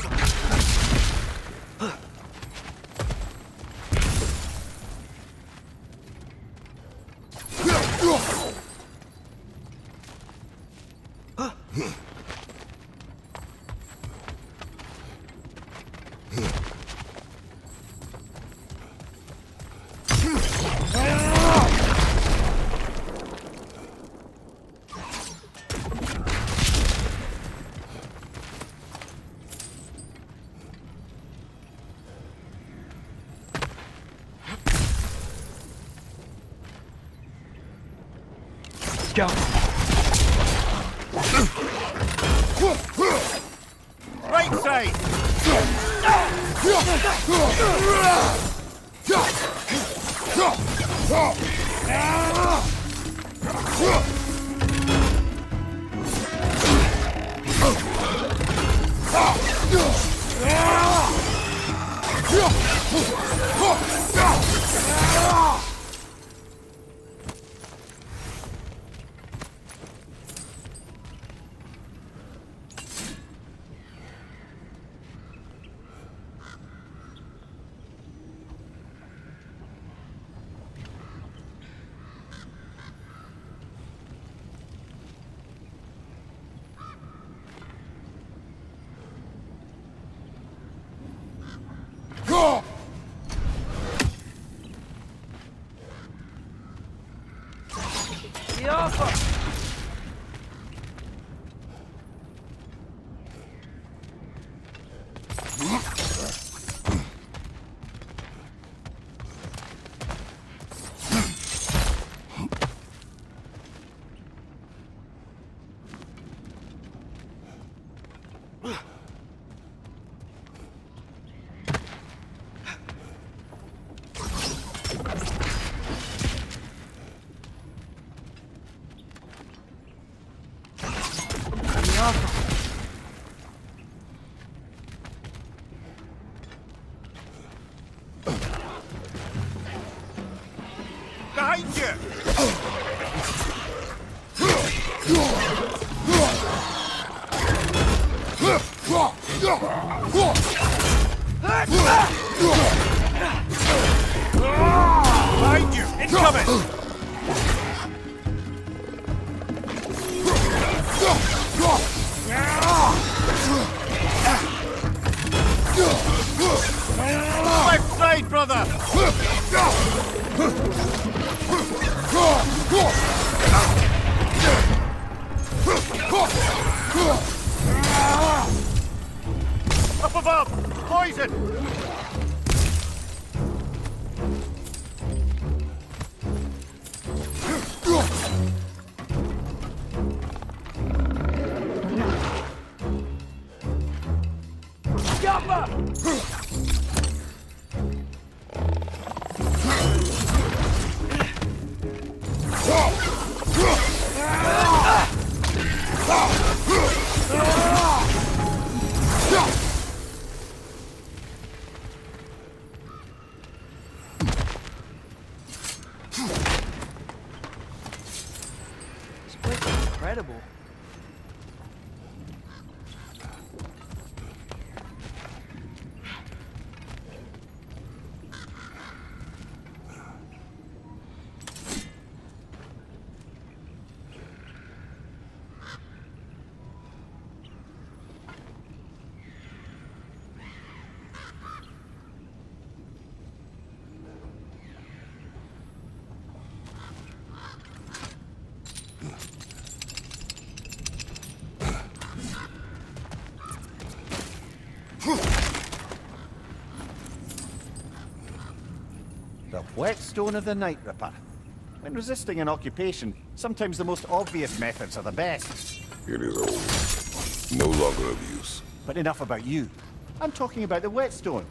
Go. Right side! Behind you! Incoming! Left side, brother! Up above! Poison! This place is incredible. The whetstone of the Night Ripper. When resisting an occupation, sometimes the most obvious methods are the best. It is old. No longer of use. But enough about you. I'm talking about the whetstone.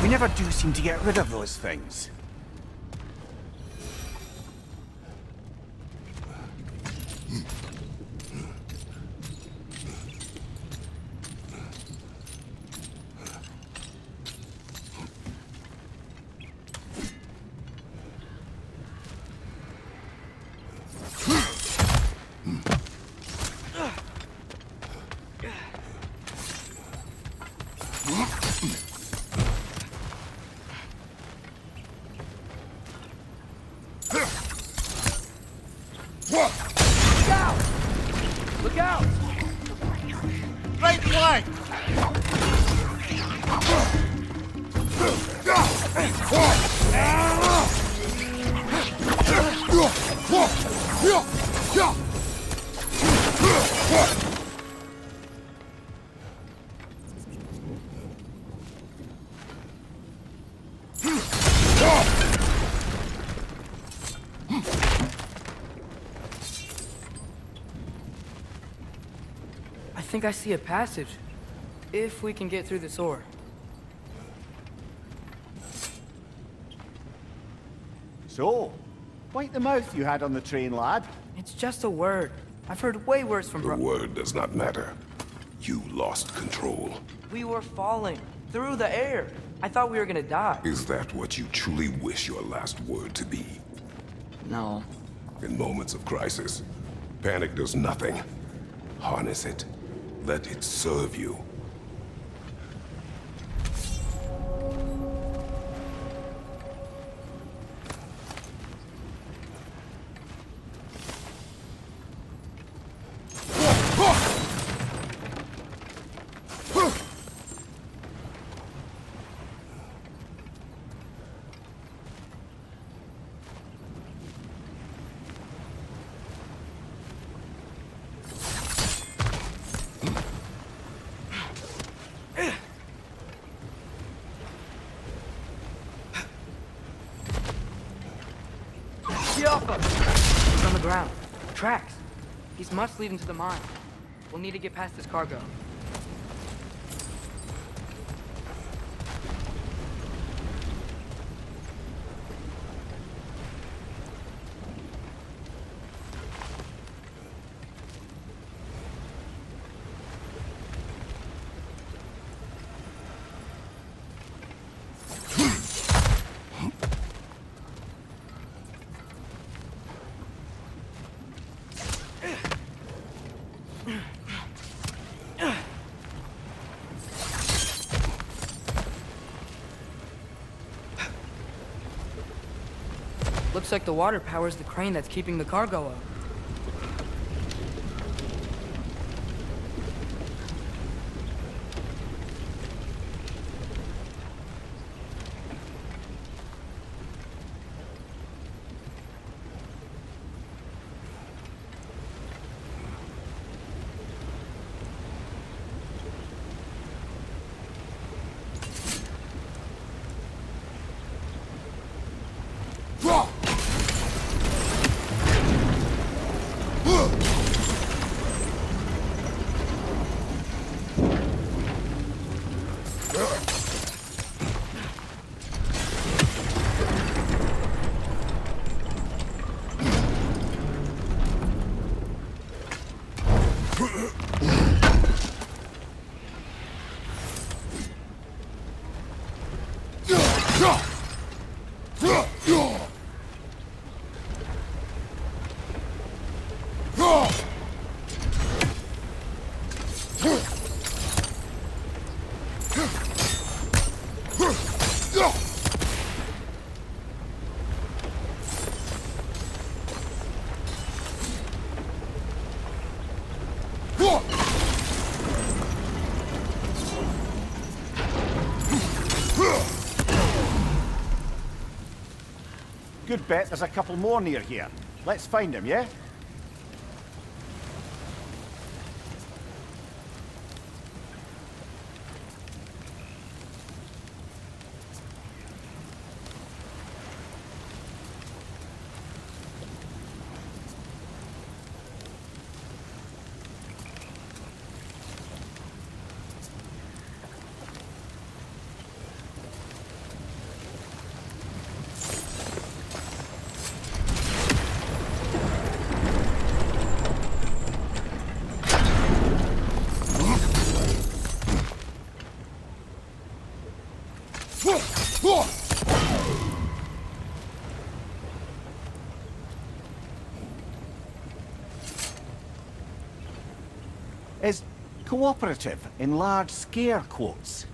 We never do seem to get rid of those things. Look out! Right flank! I think I see a passage. If we can get through this door. So, wipe the mouth you had on the train, lad. It's just a word. I've heard way worse from The word does not matter. You lost control. We were falling through the air. I thought we were gonna die. Is that what you truly wish your last word to be? No. In moments of crisis, panic does nothing. Harness it. Let it serve you. Get off us! He's on the ground. Tracks. These must lead into the mine. We'll need to get past this cargo. Looks like the water powers the crane that's keeping the cargo up. Good bet there's a couple more near here. Let's find them, yeah? Is cooperative in large scare quotes.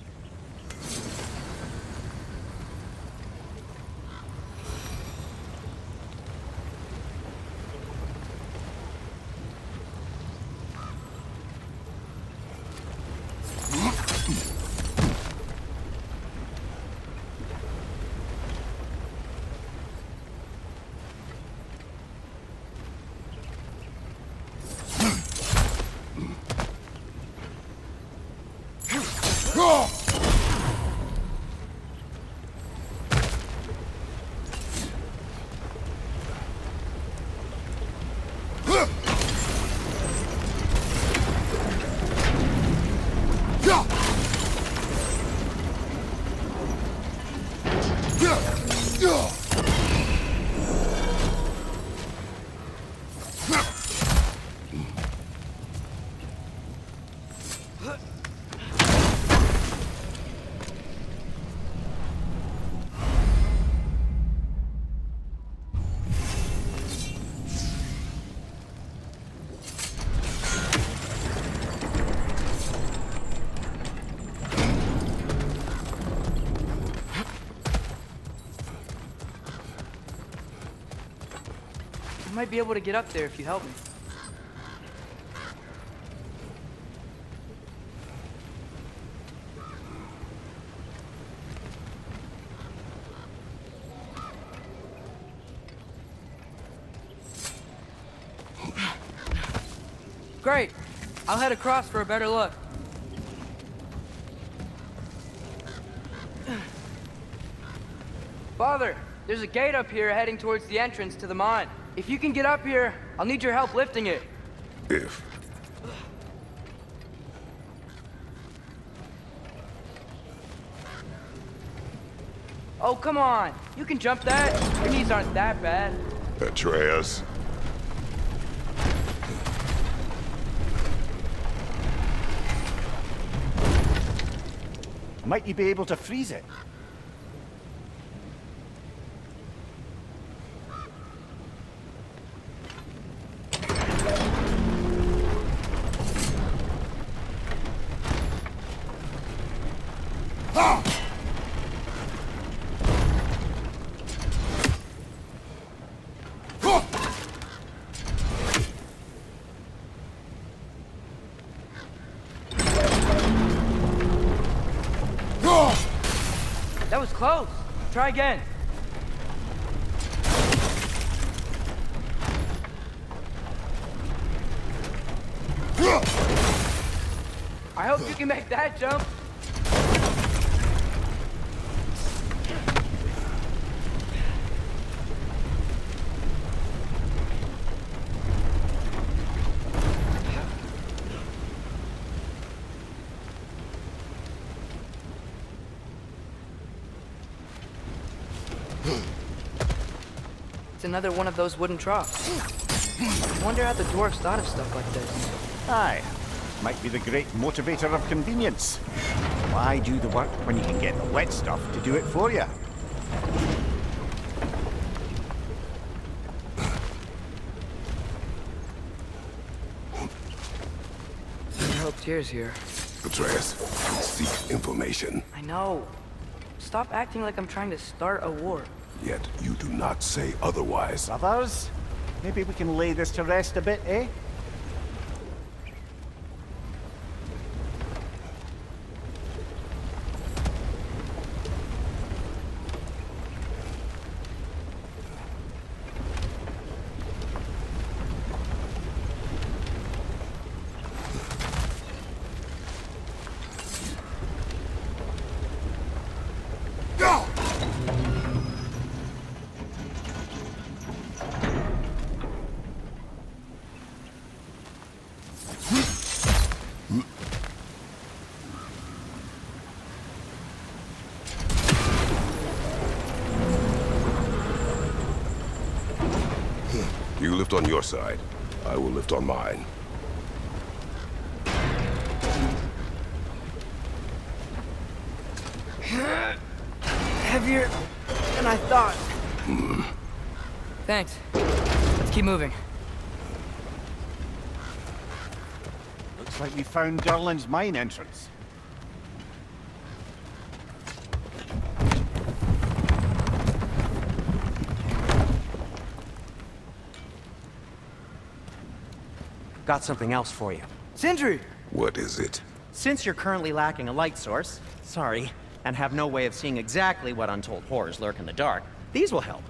I might be able to get up there if you help me. Great. I'll head across for a better look. Father, There's a gate up here heading towards the entrance to the mine. If you can get up here, I'll need your help lifting it. If. Oh, come on. You can jump that. Your knees aren't that bad. Atreus. Might you be able to freeze it? That was close. Try again. I hope you can make that jump. It's another one of those wooden troughs. I wonder how the dwarves thought of stuff like this. Aye. Might be the great motivator of convenience. Why do the work when you can get the wet stuff to do it for you? I hope Tyr's here. Atreus, seek information. I know. Stop acting like I'm trying to start a war. Yet you do not say otherwise. Brothers, maybe we can lay this to rest a bit, eh? You lift on your side. I will lift on mine. Heavier than I thought. Thanks. Let's keep moving. Looks like we found Durlin's mine entrance. Got something else for you. Sindri! What is it? Since you're currently lacking a light source, sorry, and have no way of seeing exactly what untold horrors lurk in the dark, these will help.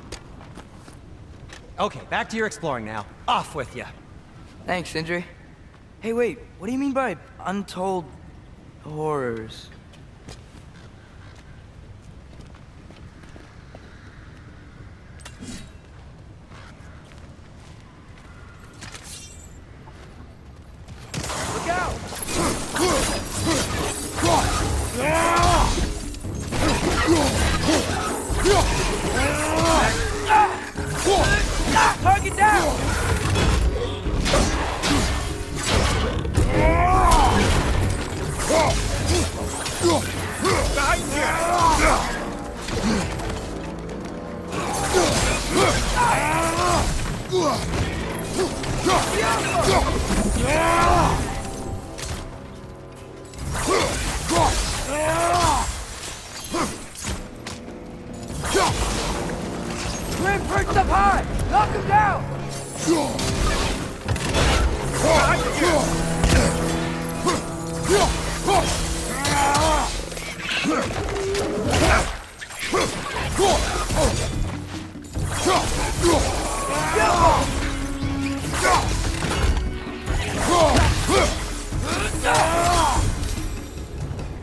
Okay, back to your exploring now. Off with you. Thanks, Sindri. Hey, wait. What do you mean by untold horrors? Look out! Target down! Grim perched up high! Knock him down!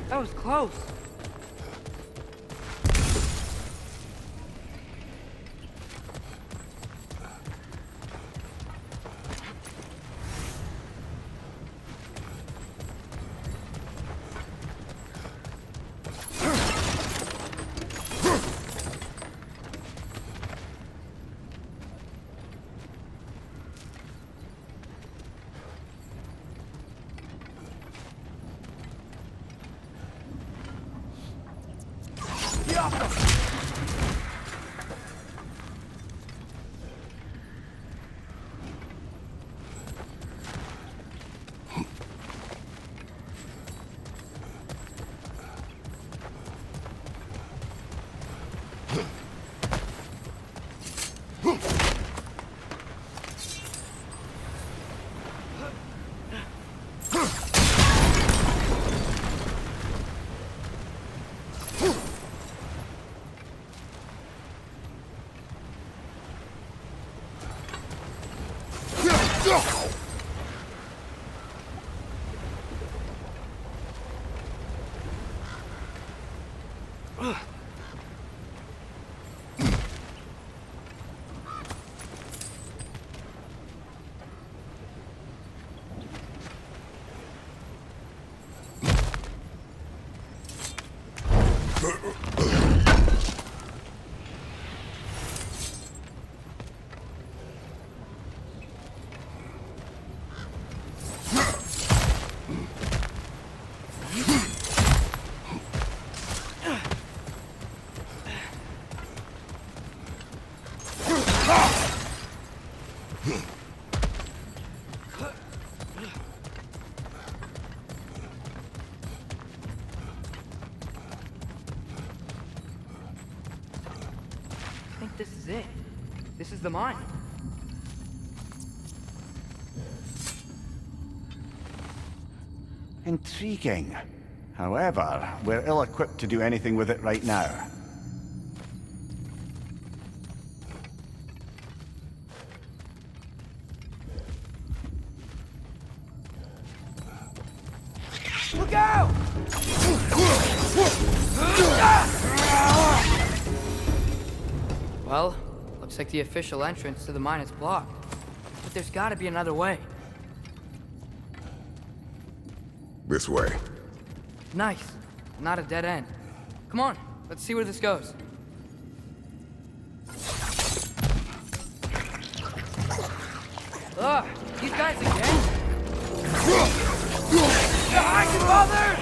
That was close. I think this is it. This is the mine. Intriguing. However, we're ill-equipped to do anything with it right now. Look out! Well, looks like the official entrance to the mine is blocked. But there's gotta be another way. This way. Nice. Not a dead end. Come on, let's see where this goes. Ugh, these guys again? I can bother!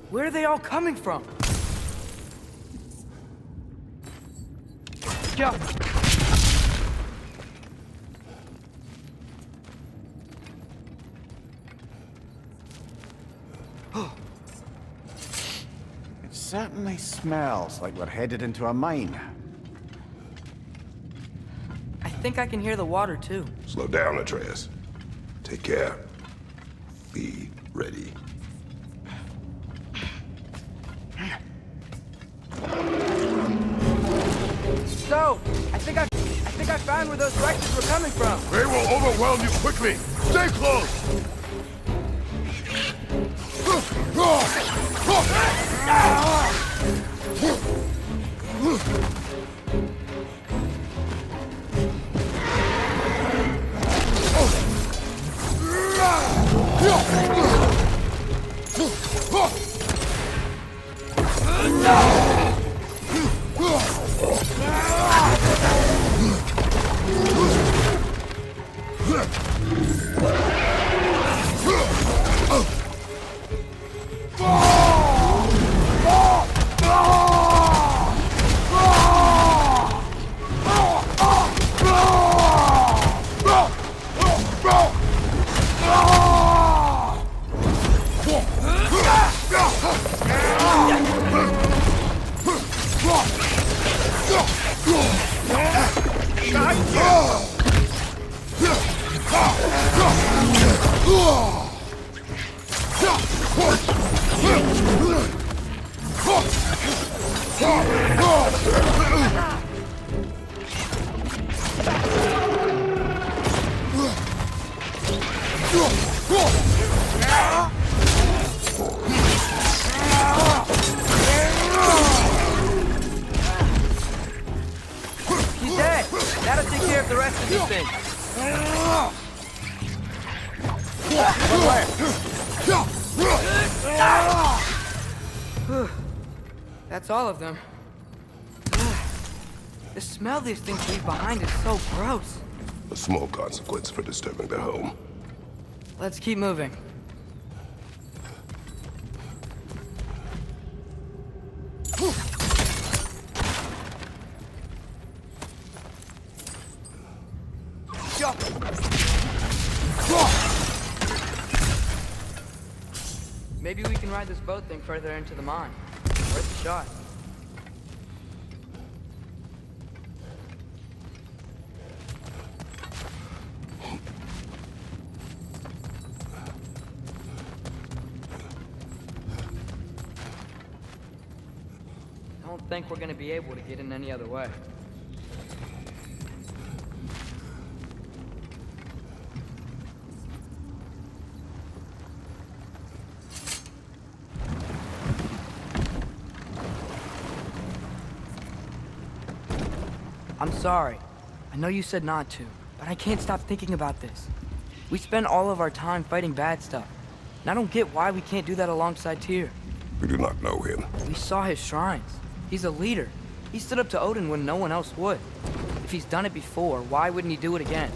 Where are they all coming from? Jump! It certainly smells like we're headed into a mine. I think I can hear the water too. Slow down, Atreus. Take care. Be ready. So, I think I found where those wrecks were coming from. They will overwhelm you quickly. Stay close. He's dead. That'll take care of the rest of these things. That's all of them. The smell these things leave behind is so gross. A small consequence for disturbing their home. Let's keep moving. Maybe we can ride this boat thing further into the mine. Worth a shot. I don't think we're gonna be able to get in any other way. I'm sorry. I know you said not to, but I can't stop thinking about this. We spend all of our time fighting bad stuff, and I don't get why we can't do that alongside Tyr. We do not know him. We saw his shrines. He's a leader. He stood up to Odin when no one else would. If he's done it before, why wouldn't he do it again?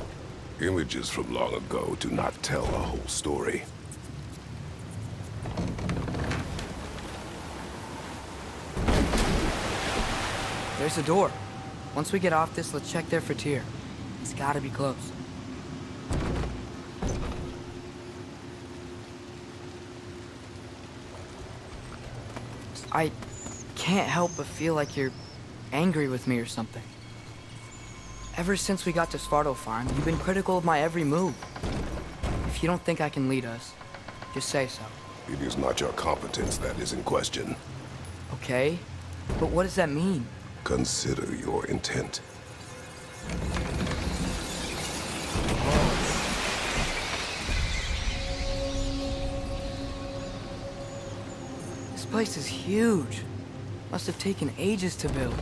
Images from long ago do not tell a whole story. There's a door. Once we get off this, let's check there for Tyr. It's gotta be close. I can't help but feel like you're angry with me or something. Ever since we got to Svartalfheim, you've been critical of my every move. If you don't think I can lead us, just say so. It is not your competence that is in question. Okay? But what does that mean? Consider your intent. This place is huge. Must have taken ages to build.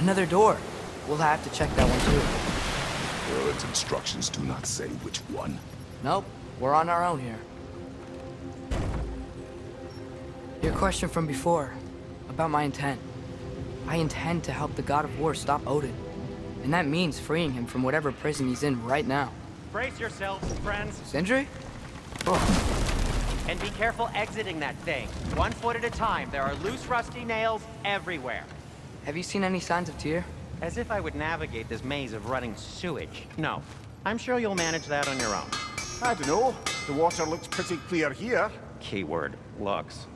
Another door. We'll have to check that one too. Eric's instructions do not say which one. Nope, we're on our own here. Your question from before, about my intent. I intend to help the God of War stop Odin. And that means freeing him from whatever prison he's in right now. Brace yourselves, friends, Sindri? and be careful exiting that thing. 1 foot at a time. There are loose, rusty nails everywhere. Have you seen any signs of Tyr? As if I would navigate this maze of rutting sewage. No. I'm sure you'll manage that on your own. I don't know. The water looks pretty clear here. Keyword, looks.